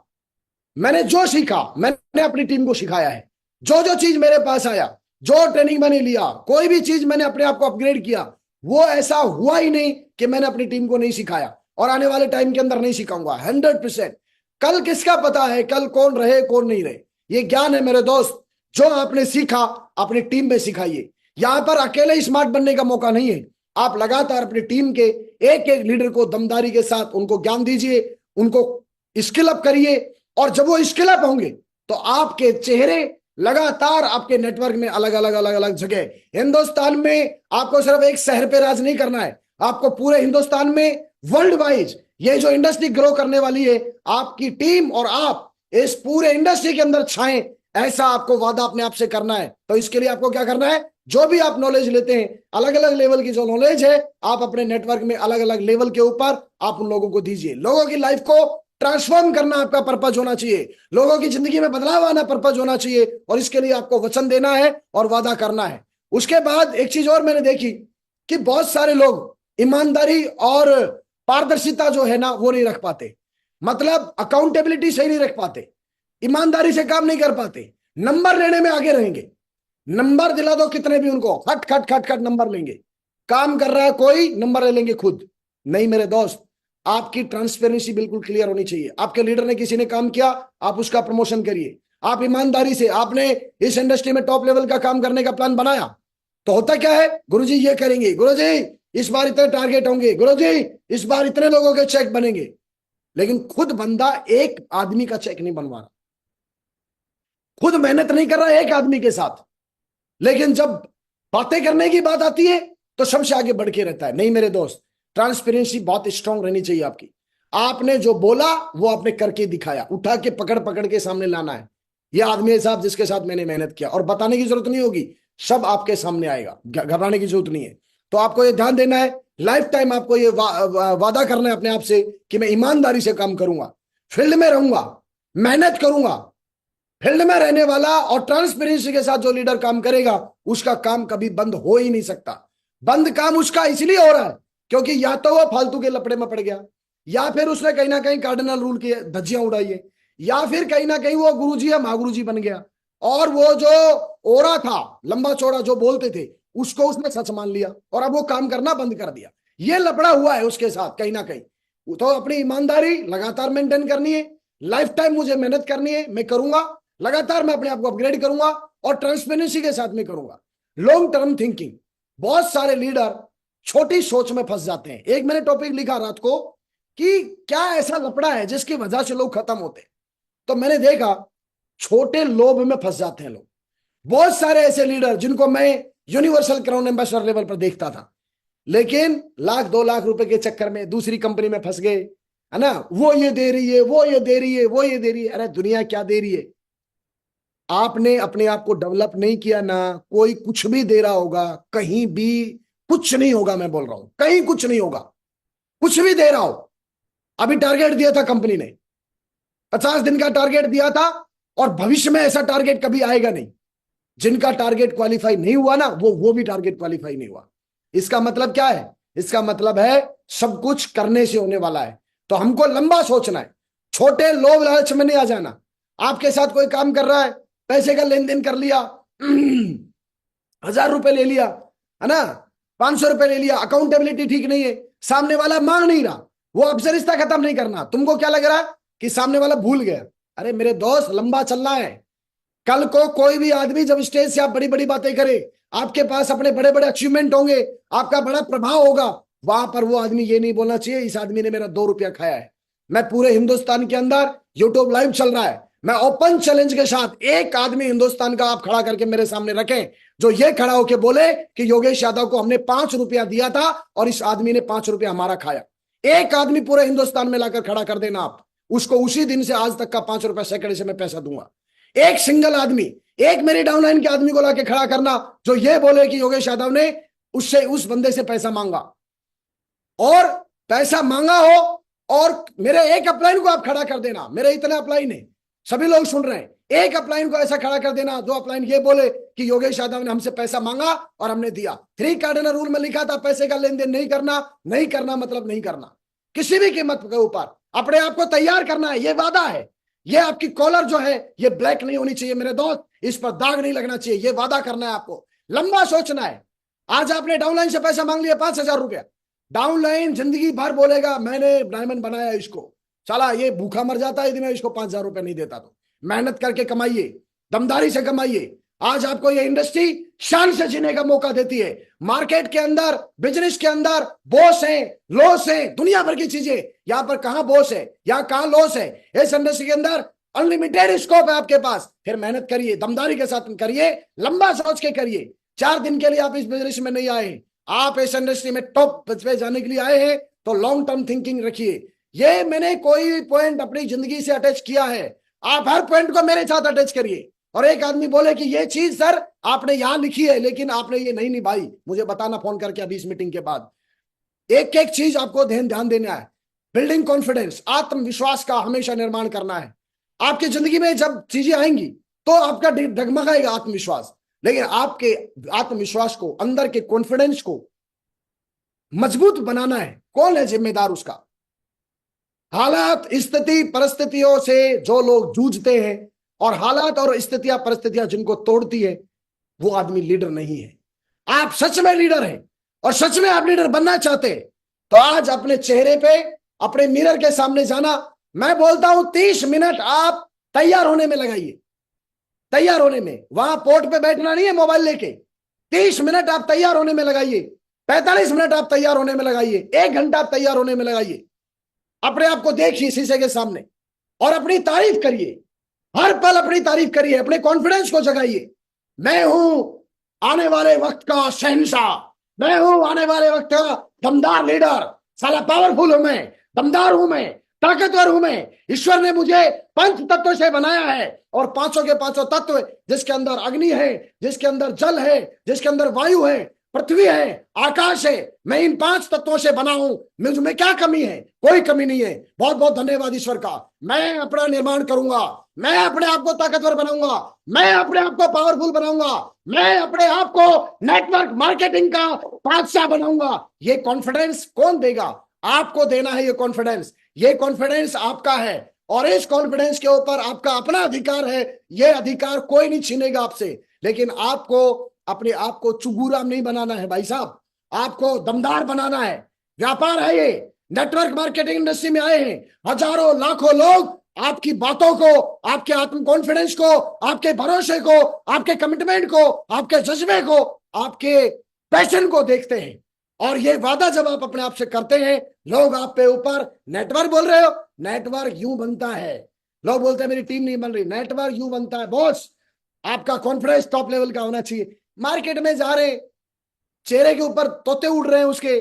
मैंने जो सीखा, मैंने अपनी टीम को सिखाया है। जो जो चीज मेरे पास आया, जो ट्रेनिंग मैंने लिया, कोई भी चीज मैंने अपने आप को अपग्रेड किया, वो ऐसा हुआ ही नहीं कि मैंने अपनी टीम को नहीं सिखाया, और आने वाले टाइम के अंदर नहीं सिखाऊंगा 100%। कल किसका पता है, कल कौन रहे कौन नहीं रहे। ये ज्ञान है मेरे दोस्त, जो आपने सीखा अपनी टीम में सिखाइए। यहां पर अकेले स्मार्ट बनने का मौका नहीं है, आप लगातार अपनी टीम के एक एक लीडर को दमदारी के साथ उनको ज्ञान दीजिए, उनको स्किल अप करिए, और जब वो स्किल अप होंगे तो आपके चेहरे लगातार आपके नेटवर्क में अलग अलग अलग अलग जगह, हिंदुस्तान में आपको सिर्फ एक शहर पे राज नहीं करना है, आपको पूरे हिंदुस्तान में वर्ल्ड वाइज ये जो इंडस्ट्री ग्रो करने वाली है, आपकी टीम और आप इस पूरे इंडस्ट्री के अंदर छाएं, ऐसा आपको वादा अपने आप से करना है। तो इसके लिए आपको क्या करना है, जो भी आप नॉलेज लेते हैं, अलग अलग लेवल की जो नॉलेज है, आप अपने नेटवर्क में अलग अलग लेवल के ऊपर आप उन लोगों को दीजिए। लोगों की लाइफ को ट्रांसफॉर्म करना आपका पर्पज होना चाहिए, लोगों की जिंदगी में बदलाव आना पर्पज होना चाहिए, और इसके लिए आपको वचन देना है और वादा करना है। उसके बाद एक चीज और मैंने देखी कि बहुत सारे लोग ईमानदारी और पारदर्शिता जो है ना वो नहीं रख पाते, मतलब अकाउंटेबिलिटी सही नहीं रख पाते, ईमानदारी से काम नहीं कर पाते, नंबर लेने में आगे रहेंगे। नंबर दिला दो कितने भी उनको, खट खट खट खट नंबर लेंगे। काम कर रहा है कोई, नंबर ले लेंगे खुद। नहीं मेरे दोस्त, आपकी ट्रांसपेरेंसी बिल्कुल क्लियर होनी चाहिए। आपके लीडर ने, किसी ने काम किया, आप उसका प्रमोशन करिए। आप ईमानदारी से, आपने इस इंडस्ट्री में टॉप लेवल का काम करने का प्लान बनाया, तो होता क्या है, गुरुजी ये करेंगे, गुरुजी इस बार इतने टारगेट होंगे, गुरुजी इस बार इतने लोगों के चेक बनेंगे, लेकिन खुद बंदा एक आदमी का चेक नहीं बनवा रहा, खुद मेहनत नहीं कर रहा है एक आदमी के साथ, लेकिन जब बातें करने की बात आती है तो सबसे आगे बढ़ के रहता है। नहीं मेरे दोस्त, ट्रांसपेरेंसी बहुत स्ट्रांग रहनी चाहिए आपकी। आपने जो बोला वो आपने करके दिखाया, उठा के पकड़ पकड़ के सामने लाना है। यह आदमी साहब जिसके साथ मैंने मेहनत किया, और बताने की जरूरत नहीं होगी, सब आपके सामने आएगा, घबराने की जरूरत नहीं है। तो आपको ये ध्यान देना है, लाइफ टाइम आपको ये वादा करना है अपने आप से कि मैं ईमानदारी से काम करूंगा, फील्ड में रहूंगा, मेहनत करूंगा। फील्ड में रहने वाला और ट्रांसपेरेंसी के साथ जो लीडर काम करेगा, उसका काम कभी बंद हो ही नहीं सकता। बंद काम उसका इसलिए हो रहा है क्योंकि या तो वो फालतू के लपड़े में पड़ गया, या फिर उसने कहीं ना कहीं कार्डिनल रूल की धज्जियां उड़ाई है, या फिर कहीं ना कहीं वो गुरुजी या महागुरुजी बन गया, और वो जो ओरा था लंबा चौड़ा जो बोलते थे उसको उसने सच मान लिया, और अब वो काम करना बंद कर दिया। ये लपड़ा हुआ है उसके साथ कहीं ना कहीं। तो अपनी ईमानदारी लगातार मेंटेन करनी है, लाइफ टाइम मुझे मेहनत करनी है, मैं करूंगा, लगातार मैं अपने आप को अपग्रेड करूंगा, और ट्रांसपेरेंसी के साथ में करूंगा। लॉन्ग टर्म थिंकिंग, बहुत सारे लीडर छोटी सोच में फंस जाते हैं। एक मैंने टॉपिक लिखा रात को कि क्या ऐसा लफड़ा है जिसकी वजह से लोग खत्म होते हैं, तो मैंने देखा छोटे लोभ में फंस जाते हैं लोग। बहुत सारे ऐसे लीडर जिनको मैं यूनिवर्सल क्राउन एम्बेसडर लेवल पर देखता था, लेकिन 1-2 लाख रुपए के चक्कर में दूसरी कंपनी में फंस गए, है ना, वो ये दे रही है, वो ये दे रही है, वो ये दे रही है। अरे दुनिया क्या दे रही है, आपने अपने आप को डेवलप नहीं किया ना, कोई कुछ भी दे रहा होगा, कहीं भी कुछ नहीं होगा। मैं बोल रहा हूं कहीं कुछ नहीं होगा, कुछ भी दे रहा हो। अभी टारगेट दिया था कंपनी ने, 50 दिन का टारगेट दिया था, और भविष्य में ऐसा टारगेट कभी आएगा नहीं। जिनका टारगेट क्वालिफाई नहीं हुआ ना, वो भी टारगेट क्वालिफाई नहीं हुआ। इसका मतलब क्या है, इसका मतलब है सब कुछ करने से होने वाला है। तो हमको लंबा सोचना है, छोटे लोभ लालच में नहीं आ जाना। आपके साथ कोई काम कर रहा है, पैसे का लेन देन कर लिया, 1000 रुपए ले लिया, है ना, 500 रुपए ले लिया, अकाउंटेबिलिटी ठीक नहीं है, सामने वाला मांग नहीं रहा, वो आपसे रिश्ता खत्म नहीं करना। तुमको क्या लग रहा है कि सामने वाला भूल गया। अरे मेरे दोस्त, लंबा चलना है। कल को कोई भी आदमी जब स्टेज से आप बड़ी बड़ी बातें करे, आपके पास अपने बड़े बड़े अचीवमेंट होंगे, आपका बड़ा प्रभाव होगा, वहां पर वो आदमी ये नहीं बोलना चाहिए इस आदमी ने मेरा 2 रुपया खाया है। मैं पूरे हिंदुस्तान के अंदर, यूट्यूब लाइव चल रहा है, मैं ओपन चैलेंज के साथ एक आदमी हिंदुस्तान का आप खड़ा करके मेरे सामने रखें, जो ये खड़ा होकर बोले कि योगेश यादव को हमने 5 रुपया दिया था और इस आदमी ने 5 रुपया हमारा खाया। एक आदमी पूरे हिंदुस्तान में लाकर खड़ा कर देना आप, उसको उसी दिन से आज तक का 5 रुपया सैकड़े से मैं पैसा दूंगा। एक सिंगल आदमी, एक मेरी डाउनलाइन के आदमी को लाके खड़ा करना जो ये बोले कि योगेश यादव ने उससे, उस बंदे से पैसा मांगा, और पैसा मांगा हो, और मेरे एक अपलाइन को आप खड़ा कर देना। मेरे इतने अपलाइन है, सभी लोग सुन रहे हैं, एक अपलाइन को ऐसा खड़ा कर देना जो अपलाइन ये बोले कि योगेश यादव ने हमसे पैसा मांगा और हमने दिया। 3 कार्डिनल रूल में लिखा था पैसे का लेन देन नहीं करना। नहीं करना मतलब नहीं करना, किसी भी कीमत के ऊपर अपने आप को तैयार करना है, ये वादा है। ये आपकी कॉलर जो है ये ब्लैक नहीं होनी चाहिए मेरे दोस्त, इस पर दाग नहीं लगना चाहिए। ये वादा करना है आपको, लंबा सोचना है। आज आपने डाउनलाइन से पैसा मांग लिया 5,000 रुपया, डाउनलाइन जिंदगी भर बोलेगा मैंने डायमंड बनाया इसको, चला ये भूखा मर जाता है यदि मैं इसको 5,000 रुपया नहीं देता तो। मेहनत करके कमाइए, दमदारी से कमाइए। आज आपको ये इंडस्ट्री शान से जीने का मौका देती है। मार्केट के अंदर, बिजनेस के अंदर बॉस है, लॉस है, दुनिया भर की चीजें। यहां पर कहां बॉस है, यहां कहां लॉस है। इस इंडस्ट्री के अंदर अनलिमिटेड स्कोप है आपके पास। फिर मेहनत करिए, दमदारी के साथ करिए, लंबा सोच के करिए। 4 दिन के लिए आप इस बिजनेस में नहीं आए, आप इस इंडस्ट्री में टॉप पे जाने के लिए आए हैं, तो लॉन्ग टर्म थिंकिंग रखिए। ये मैंने कोई पॉइंट अपनी जिंदगी से अटैच किया है, आप हर पॉइंट को मेरे साथ अटैच करिए। और एक आदमी बोले कि ये चीज सर आपने यहां लिखी है लेकिन आपने ये नहीं निभाई, मुझे बताना फोन करके अभी इस मीटिंग के बाद। एक एक चीज आपको ध्यान देना है। बिल्डिंग कॉन्फिडेंस, आत्मविश्वास का हमेशा निर्माण करना है। आपकी जिंदगी में जब चीजें आएंगी तो आपका डगमगाएगा आत्मविश्वास, लेकिन आपके आत्मविश्वास को, अंदर के कॉन्फिडेंस को मजबूत बनाना है। कौन है जिम्मेदार उसका? हालात, स्थिति, परिस्थितियों से जो लोग जूझते हैं और हालात और स्थितियां परिस्थितियां जिनको तोड़ती है, वो आदमी लीडर नहीं है। आप सच में लीडर हैं और सच में आप लीडर बनना चाहते हैं तो आज अपने चेहरे पे, अपने मिरर के सामने जाना, मैं बोलता हूं 30 मिनट आप तैयार होने में लगाइए। तैयार होने में, वहां पोर्ट पे बैठना नहीं है मोबाइल लेके। 30 मिनट आप तैयार होने में लगाइए, 45 मिनट आप तैयार होने में लगाइए, 1 घंटा आप तैयार होने में लगाइए। अपने आप को देखिए शीशे के सामने और अपनी तारीफ करिए, हर पल अपनी तारीफ करिए, अपने कॉन्फिडेंस को जगाइए। मैं हूं आने वाले वक्त का शहंशाह, मैं हूं आने वाले वक्त का दमदार लीडर। साला पावरफुल हूं मैं, दमदार हूं मैं, ताकतवर हूं मैं। ईश्वर ने मुझे 5 तत्वों से बनाया है और पांचों के पांचों तत्व, जिसके अंदर अग्नि है, जिसके अंदर जल है, जिसके अंदर वायु है, पृथ्वी है, आकाश है। मैं इन 5 तत्वों से बना हूं, मुझमें क्या कमी है? कोई कमी नहीं है। बहुत बहुत धन्यवाद ईश्वर का। मैं अपना निर्माण करूंगा, मैं अपने आप को ताकतवर बनाऊंगा, मैं अपने आप को पावरफुल बनाऊंगा, मैं अपने आप को नेटवर्क मार्केटिंग का बादशाह बनाऊंगा। ये कॉन्फिडेंस कौन देगा? आपको देना है ये कॉन्फिडेंस। ये कॉन्फिडेंस आपका है और इस कॉन्फिडेंस के ऊपर आपका अपना अधिकार है। ये अधिकार कोई नहीं छीनेगा आपसे, लेकिन आपको अपने आप को चुगूराम नहीं बनाना है भाई साहब, आपको दमदार बनाना है। व्यापार है ये, नेटवर्क मार्केटिंग इंडस्ट्री में आए हैं हजारों लाखों लोग। आपकी बातों को, आपके आत्म कॉन्फिडेंस को, आपके भरोसे को, आपके कमिटमेंट को, आपके जज्बे को, आपके पैशन को देखते हैं। और ये वादा जब आप अपने आप से करते हैं, लोग आप पे ऊपर, नेटवर्क बोल रहे हो, नेटवर्क यूं बनता है। लोग बोलते हैं मेरी टीम नहीं बन रही, नेटवर्क यूं बनता है बॉस। आपका कॉन्फिडेंस टॉप लेवल का होना चाहिए। मार्केट में जा रहे, चेहरे के ऊपर तोते उड़ रहे हैं उसके,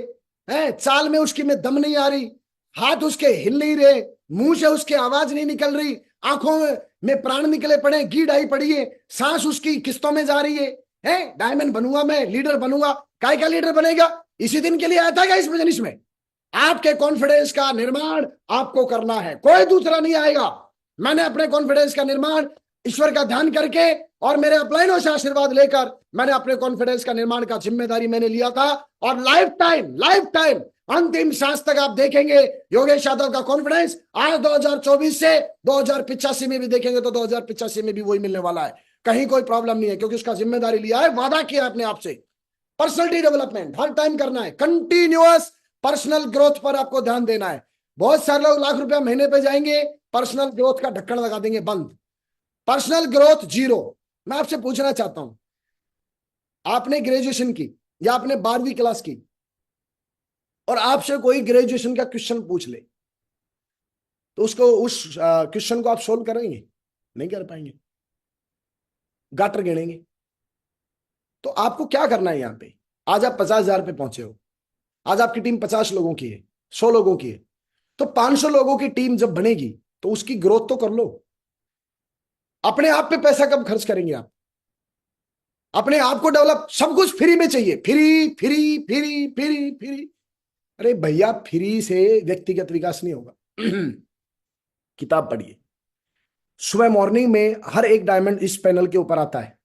हैं चाल में उसकी में दम नहीं आ रही, हाथ उसके हिल नहीं रहे, मुंह से उसके आवाज नहीं निकल रही, आंखों में प्राण निकले पड़े, गीड आई पड़ी है, सांस उसकी किस्तों में जा रही है। डायमंड बनूंगा मैं, लीडर बनूंगा। काय का लीडर बनेगा? इसी दिन के लिए आया था क्या इस बिजनेस में? आपके कॉन्फिडेंस का निर्माण आपको करना है, कोई दूसरा नहीं आएगा। मैंने अपने कॉन्फिडेंस का निर्माण ईश्वर का ध्यान करके और मेरे अपलाइनों से आशीर्वाद लेकर मैंने अपने कॉन्फिडेंस का निर्माण का जिम्मेदारी मैंने लिया था। और लाइफ टाइम अंतिम सांस तक आप देखेंगे योगेश यादव का कॉन्फिडेंस। आज 2024 से 2085 में भी देखेंगे तो 2085 में भी वही मिलने वाला है। कहीं कोई प्रॉब्लम नहीं है, क्योंकि उसका जिम्मेदारी लिया है, वादा किया अपने आप से। पर्सनलिटी डेवलपमेंट हर टाइम करना है, कंटिन्यूअस पर्सनल ग्रोथ पर आपको ध्यान देना है। बहुत सारे लोग लाख रुपया महीने पे जाएंगे, पर्सनल ग्रोथ का ढक्कन लगा देंगे बंद, पर्सनल ग्रोथ जीरो। मैं आपसे पूछना चाहता हूं, आपने ग्रेजुएशन की या आपने 12वीं क्लास की और आपसे कोई ग्रेजुएशन का क्वेश्चन पूछ ले तो उसको, उस क्वेश्चन को आप सोल्व करेंगे? नहीं कर पाएंगे, गाटर गिनेंगे। तो आपको क्या करना है यहां पे? आज आप 50,000 पे पहुंचे हो, आज आपकी टीम 50 लोगों की है, 100 लोगों की है, तो 500 लोगों की टीम जब बनेगी तो उसकी ग्रोथ तो कर लो। अपने आप पे पैसा कब खर्च करेंगे आप? अपने आप को डेवलप, सब कुछ फ्री में चाहिए, free free free free free. अरे भैया, फ्री से व्यक्तिगत विकास नहीं होगा। किताब पढ़िए। सुबह मॉर्निंग में हर एक डायमंड इस पैनल के ऊपर आता है,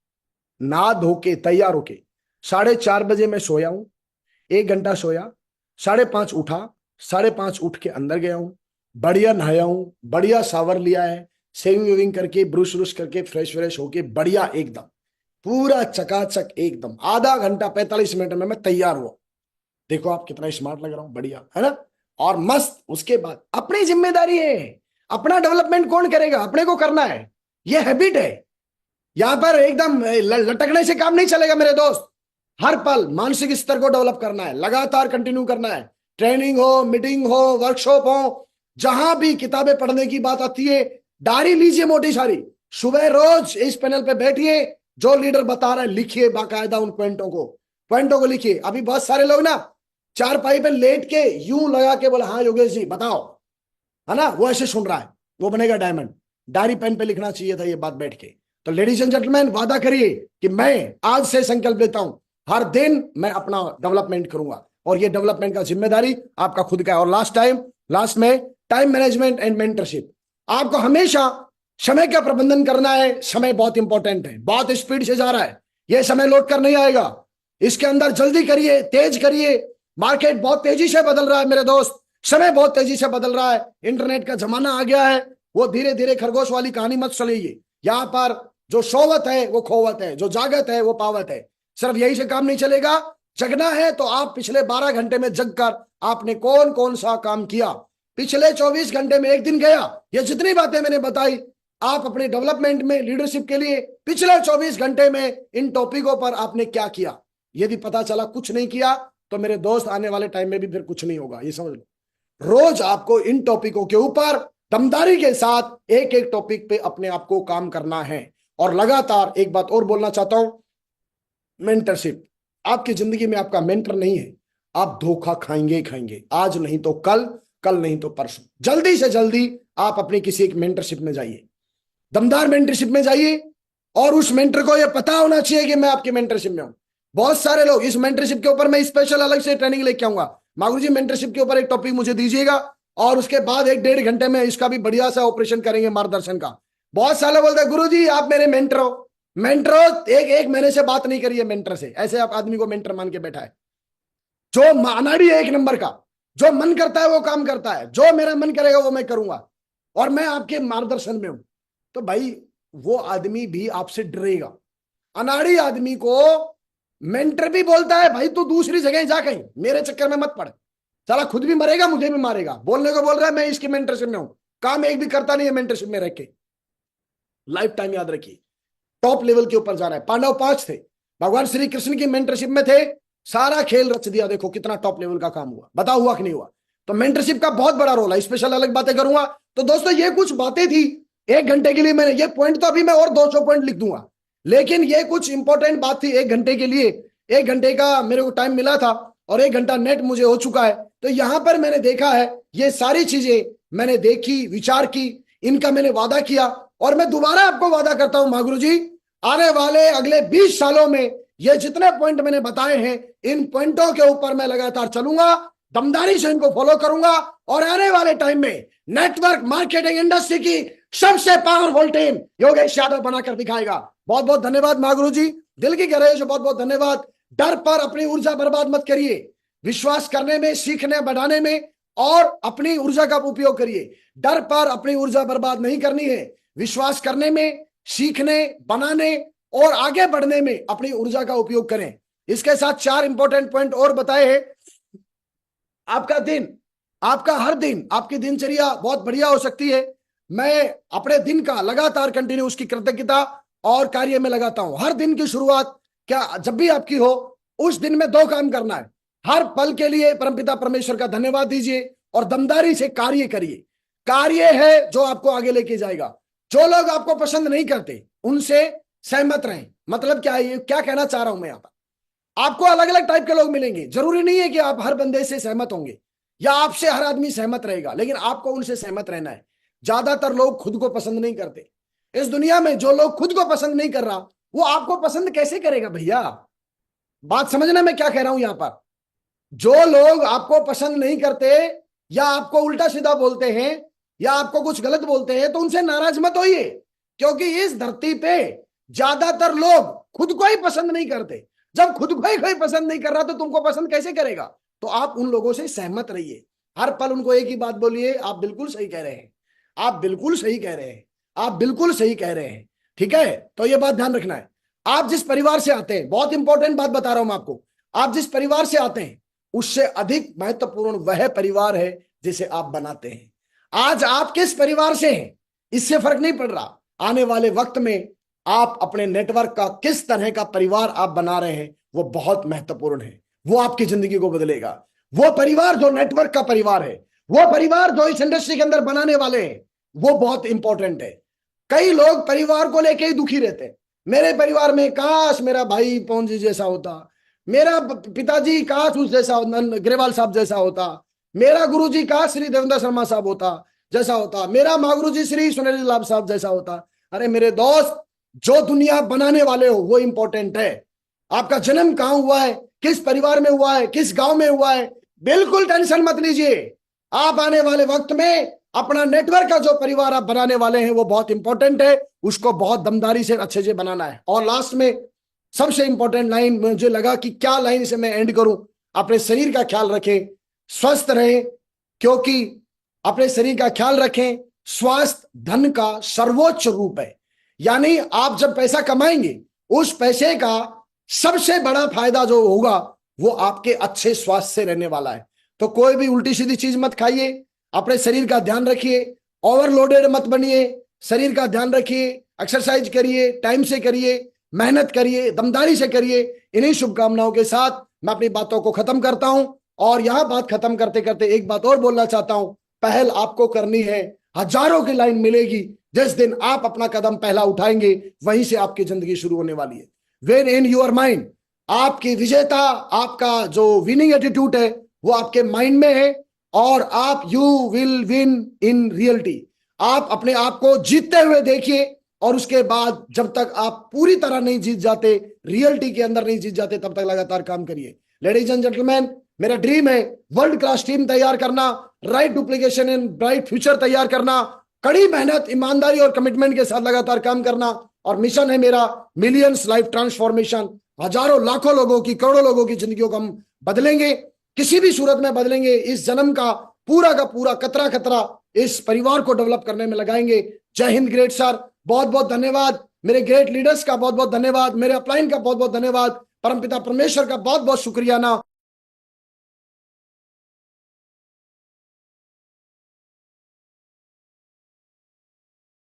नहा धो के तैयार होके। 4:30 बजे मैं सोया हूं, 1 घंटा सोया, 5:30 उठा, 5:30 उठ के अंदर गया हूं, बढ़िया नहाया हूं, बढ़िया शावर लिया है, सेविंग वेविंग करके ब्रुश व्रुश करके फ्रेश व्रेश होके बढ़िया एकदम पूरा चकाचक एकदम आधा घंटा 45 मिनट में मैं तैयार हुआ। देखो आप कितना स्मार्ट लग रहा हूं, बढ़िया है ना। और मस्त उसके बाद अपनी जिम्मेदारी है, अपना डेवलपमेंट कौन करेगा, अपने को करना है, ये हैबिट है। यहां पर एकदम लटकने से काम नहीं चलेगा मेरे दोस्त। हर पल मानसिक स्तर को डेवलप करना है, लगातार कंटिन्यू करना है। ट्रेनिंग हो, मीटिंग हो, वर्कशॉप हो, जहां भी किताबें पढ़ने की बात आती है, डायरी लीजिए मोटी सारी। सुबह रोज इस पैनल पे बैठिए, जो लीडर बता रहा है लिखिए बाकायदा उन पॉइंटों को लिखिए। अभी बहुत सारे लोग ना चारपाई पे लेट के यूं लगा के बोले हाँ योगेश जी बताओ, है ना, वो ऐसे सुन रहा है, वो बनेगा डायमंड। डायरी पेन पे लिखना चाहिए था ये बात बैठ के। तो लेडीज एंड जेंटलमैन, वादा करिए कि मैं आज से संकल्प लेता हूं, हर दिन मैं अपना डेवलपमेंट करूंगा, और ये डेवलपमेंट का जिम्मेदारी आपका खुद का है। और लास्ट में टाइम मैनेजमेंट एंड मेंटरशिप। आपको हमेशा समय का प्रबंधन करना है। समय बहुत इंपॉर्टेंट है, बहुत स्पीड से जा रहा है, यह समय लौट कर नहीं आएगा। इसके अंदर जल्दी करिए, तेज करिए। मार्केट बहुत तेजी से बदल रहा है मेरे दोस्त, समय बहुत तेजी से बदल रहा है, इंटरनेट का जमाना आ गया है। वो धीरे धीरे खरगोश वाली कहानी मत चलिए। यहां पर जो सोवत है वो खोवत है, जो जागत है वो पावत है। सिर्फ यही से काम नहीं चलेगा। जगना है तो आप पिछले 12 घंटे में जगकर आपने कौन कौन सा काम किया, पिछले 24 घंटे में एक दिन गया, ये जितनी बातें मैंने बताई आप अपने डेवलपमेंट में लीडरशिप के लिए पिछले 24 घंटे में इन टॉपिकों पर आपने क्या किया। यदि पता चला कुछ नहीं किया तो मेरे दोस्त आने वाले टाइम में भी फिर कुछ नहीं होगा, ये समझ लो। रोज आपको इन टॉपिकों के ऊपर दमदारी के साथ एक एक टॉपिक पे अपने आप को काम करना है। और लगातार एक बात और बोलना चाहता हूं, मेंटरशिप। आपकी जिंदगी में आपका मेंटर नहीं है, आप धोखा खाएंगे ही खाएंगे, आज नहीं तो कल, कल नहीं तो परसों। जल्दी से जल्दी आप अपनी किसी एक मेंटरशिप में जाइए, दमदार मेंटरशिप में जाइए, और उस मेंटर को यह पता होना चाहिए कि मैं आपकी मेंटरशिप में हूं। बहुत सारे लोग इस मेंटरशिप के ऊपर मैं स्पेशल अलग से ट्रेनिंग लेके आऊंगा, मागुरु जी मेंटरशिप के ऊपर एक टॉपिक मुझे दीजिएगा, और उसके बाद 1-1.5 घंटे में इसका भी बढ़िया सा ऑपरेशन करेंगे, मार्गदर्शन का। बहुत सारे बोलते हैं गुरु जी आप मेरे मेंटर हो। एक महीने से बात नहीं करिए मेंटर से, ऐसे आप आदमी को मेंटर मान के बैठा है। जो माना भी है एक नंबर का, जो मन करता है वो काम करता है, जो मेरा मन करेगा वो मैं करूंगा, और मैं आपके मार्गदर्शन में हूं, तो भाई वो आदमी भी आपसे डरेगा। अनाड़ी आदमी को मेंटर भी बोलता है भाई तू दूसरी जगह जा, कहीं मेरे चक्कर में मत पड़, साला खुद भी मरेगा मुझे भी मारेगा, बोलने को बोल रहा है मैं इसकी मेंटरशिप में हूं, काम एक भी करता नहीं है मेंटरशिप में रह के। लाइफ टाइम याद रखिए, टॉप लेवल के ऊपर जा रहा है। पांडव 5 थे, भगवान श्री कृष्ण की मेंटरशिप में थे, सारा खेल रच दिया, देखो कितना टॉप लेवल का काम हुआ, बताओ हुआ कि नहीं हुआ। तो मेंटरशिप का बहुत बड़ा रोल है, स्पेशल अलग बातें करूंगा। तो दोस्तों ये कुछ बातें थी 1 घंटे के लिए, मैंने ये पॉइंट तो अभी मैं और 200 पॉइंट लिख दूंगा, लेकिन ये कुछ इंपॉर्टेंट बात थी 1 घंटे के लिए। 1 घंटे का मेरे को टाइम मिला था और 1 घंटा नेट मुझे हो चुका है। तो यहां पर मैंने देखा है, ये सारी चीजें मैंने देखी, विचार की, इनका मैंने वादा किया, और मैं दोबारा आपको वादा करता हूं मागुरु जी, आने वाले अगले 20 सालों में ये जितने पॉइंट मैंने बताए हैं, इन पॉइंटों के ऊपर मैं लगातार चलूंगा, दमदारी से इनको फॉलो करूंगा, और आने वाले टाइम में नेटवर्क मार्केटिंग इंडस्ट्री की सबसे पावरफुल टीम योगेश यादव बनाकर दिखाएगा। बहुत बहुत धन्यवाद मागुरु जी, दिल की गहराई से बहुत बहुत धन्यवाद। डर पर अपनी ऊर्जा बर्बाद मत करिए, विश्वास करने में, सीखने बढ़ाने में, और अपनी ऊर्जा का उपयोग करिए। डर पर अपनी ऊर्जा बर्बाद नहीं करनी है, विश्वास करने में, सीखने, बनाने और आगे बढ़ने में अपनी ऊर्जा का उपयोग करें। इसके साथ 4 इंपॉर्टेंट पॉइंट और बताए हैं। आपका दिन, आपका हर दिन, आपकी दिनचर्या बहुत बढ़िया हो सकती है। मैं अपने दिन का लगातार कंटिन्यू उसकी कृतज्ञता और कार्य में लगाता हूं। हर दिन की शुरुआत क्या जब भी आपकी हो, उस दिन में 2 काम करना है। हर पल के लिए परमपिता परमेश्वर का धन्यवाद दीजिए और दमदारी से कार्य करिए। कार्य है जो आपको आगे लेके जाएगा। जो लोग आपको पसंद नहीं करते उनसे सहमत रहें। मतलब क्या है, क्या कहना चाह रहा हूं मैं यहाँ पर, आपको अलग अलग टाइप के लोग मिलेंगे, जरूरी नहीं है कि आप हर बंदे से सहमत होंगे या आपसे हर आदमी सहमत रहेगा, लेकिन आपको उनसे सहमत रहना है। ज्यादातर लोग खुद को पसंद नहीं करते इस दुनिया में। जो लोग खुद को पसंद नहीं कर रहा वो आपको पसंद कैसे करेगा भैया, बात समझना मैं क्या कह रहा हूं यहां पर। जो लोग आपको पसंद नहीं करते या आपको उल्टा सीधा बोलते हैं या आपको कुछ गलत बोलते हैं तो उनसे नाराज मत होइए, क्योंकि इस धरती पे ज्यादातर लोग खुद को ही पसंद नहीं करते। जब खुद को ही कोई पसंद नहीं कर रहा तो तुमको पसंद कैसे करेगा। तो आप उन लोगों से सहमत रहिए, हर पल उनको एक ही बात बोलिए, आप बिल्कुल सही कह रहे हैं, आप बिल्कुल सही कह रहे हैं, आप बिल्कुल सही कह रहे हैं, ठीक है। तो ये बात ध्यान रखना है, आप जिस परिवार से आते हैं, बहुत इंपॉर्टेंट बात बता रहा हूं मैं आपको, आप जिस परिवार से आते हैं उससे अधिक महत्वपूर्ण वह परिवार है जिसे आप बनाते हैं। आज आप किस परिवार से हैं इससे फर्क नहीं पड़ रहा, आने वाले वक्त में आप अपने नेटवर्क का किस तरह का परिवार आप बना रहे हैं वो बहुत महत्वपूर्ण है। वो आपकी जिंदगी को बदलेगा। वो परिवार जो नेटवर्क का परिवार है, वो परिवार जो इस इंडस्ट्री के अंदर बनाने वाले हैं, वो बहुत इंपॉर्टेंट है। कई लोग परिवार को लेके ही दुखी रहते हैं। मेरे परिवार में काश मेरा भाई पवन जी जैसा होता, मेरा पिताजी काश उस जैसा ग्रेवाल साहब जैसा होता, मेरा गुरुजी काश श्री देवेंद्र शर्मा साहब होता जैसा होता, मेरा महागुरु जी श्री सुनील लाभ साहब जैसा होता। अरे मेरे दोस्त, जो दुनिया बनाने वाले हो वो इंपॉर्टेंट है। आपका जन्म कहां हुआ है, किस परिवार में हुआ है, किस गांव में हुआ है, बिल्कुल टेंशन मत लीजिए। आप आने वाले वक्त में अपना नेटवर्क का जो परिवार आप बनाने वाले हैं वो बहुत इंपॉर्टेंट है, उसको बहुत दमदारी से अच्छे से बनाना है। और लास्ट में सबसे इंपॉर्टेंट लाइन मुझे लगा कि क्या लाइन से मैं एंड करूं, अपने शरीर का ख्याल रखें, स्वस्थ रहें, क्योंकि अपने शरीर का ख्याल रखें। स्वास्थ्य धन का सर्वोच्च रूप है। यानी आप जब पैसा कमाएंगे उस पैसे का सबसे बड़ा फायदा जो होगा वो आपके अच्छे स्वास्थ्य से रहने वाला है। तो कोई भी उल्टी सीधी चीज मत खाइए, अपने शरीर का ध्यान रखिए, ओवरलोडेड मत बनिए, शरीर का ध्यान रखिए, एक्सरसाइज करिए, टाइम से करिए, मेहनत करिए, दमदारी से करिए। इन्हीं शुभकामनाओं के साथ मैं अपनी बातों को खत्म करता हूं। और यहां बात खत्म करते करते एक बात और बोलना चाहता हूं, पहल आपको करनी है, हजारों की लाइन मिलेगी। जिस दिन आप अपना कदम पहला उठाएंगे वहीं से आपकी जिंदगी शुरू होने वाली है। वेन इन योर माइंड, आपकी विजेता, आपका जो विनिंग एटीट्यूड है वो आपके माइंड में है, और आप you will win in reality. आप अपने आप को जीतते हुए देखिए, और उसके बाद जब तक आप पूरी तरह नहीं जीत जाते, रियलिटी के अंदर नहीं जीत जाते, तब तक लगातार काम करिए। लेडीज एंड जेंटलमैन, मेरा ड्रीम है वर्ल्ड क्लास टीम तैयार करना, right duplication and bright future तैयार करना, कड़ी मेहनत, ईमानदारी और कमिटमेंट के साथ लगातार काम करना। और मिशन है मेरा मिलियंस लाइफ ट्रांसफॉर्मेशन। हजारों लाखों लोगों की, करोड़ों लोगों की जिंदगियों को हम बदलेंगे, किसी भी सूरत में बदलेंगे। इस जन्म का पूरा कतरा कतरा इस परिवार को डेवलप करने में लगाएंगे। जय हिंद ग्रेट सर, बहुत बहुत धन्यवाद। मेरे ग्रेट लीडर्स का बहुत बहुत धन्यवाद, मेरे अपलाइन का बहुत बहुत धन्यवाद, परमपिता परमेश्वर का बहुत बहुत शुक्रिया ना।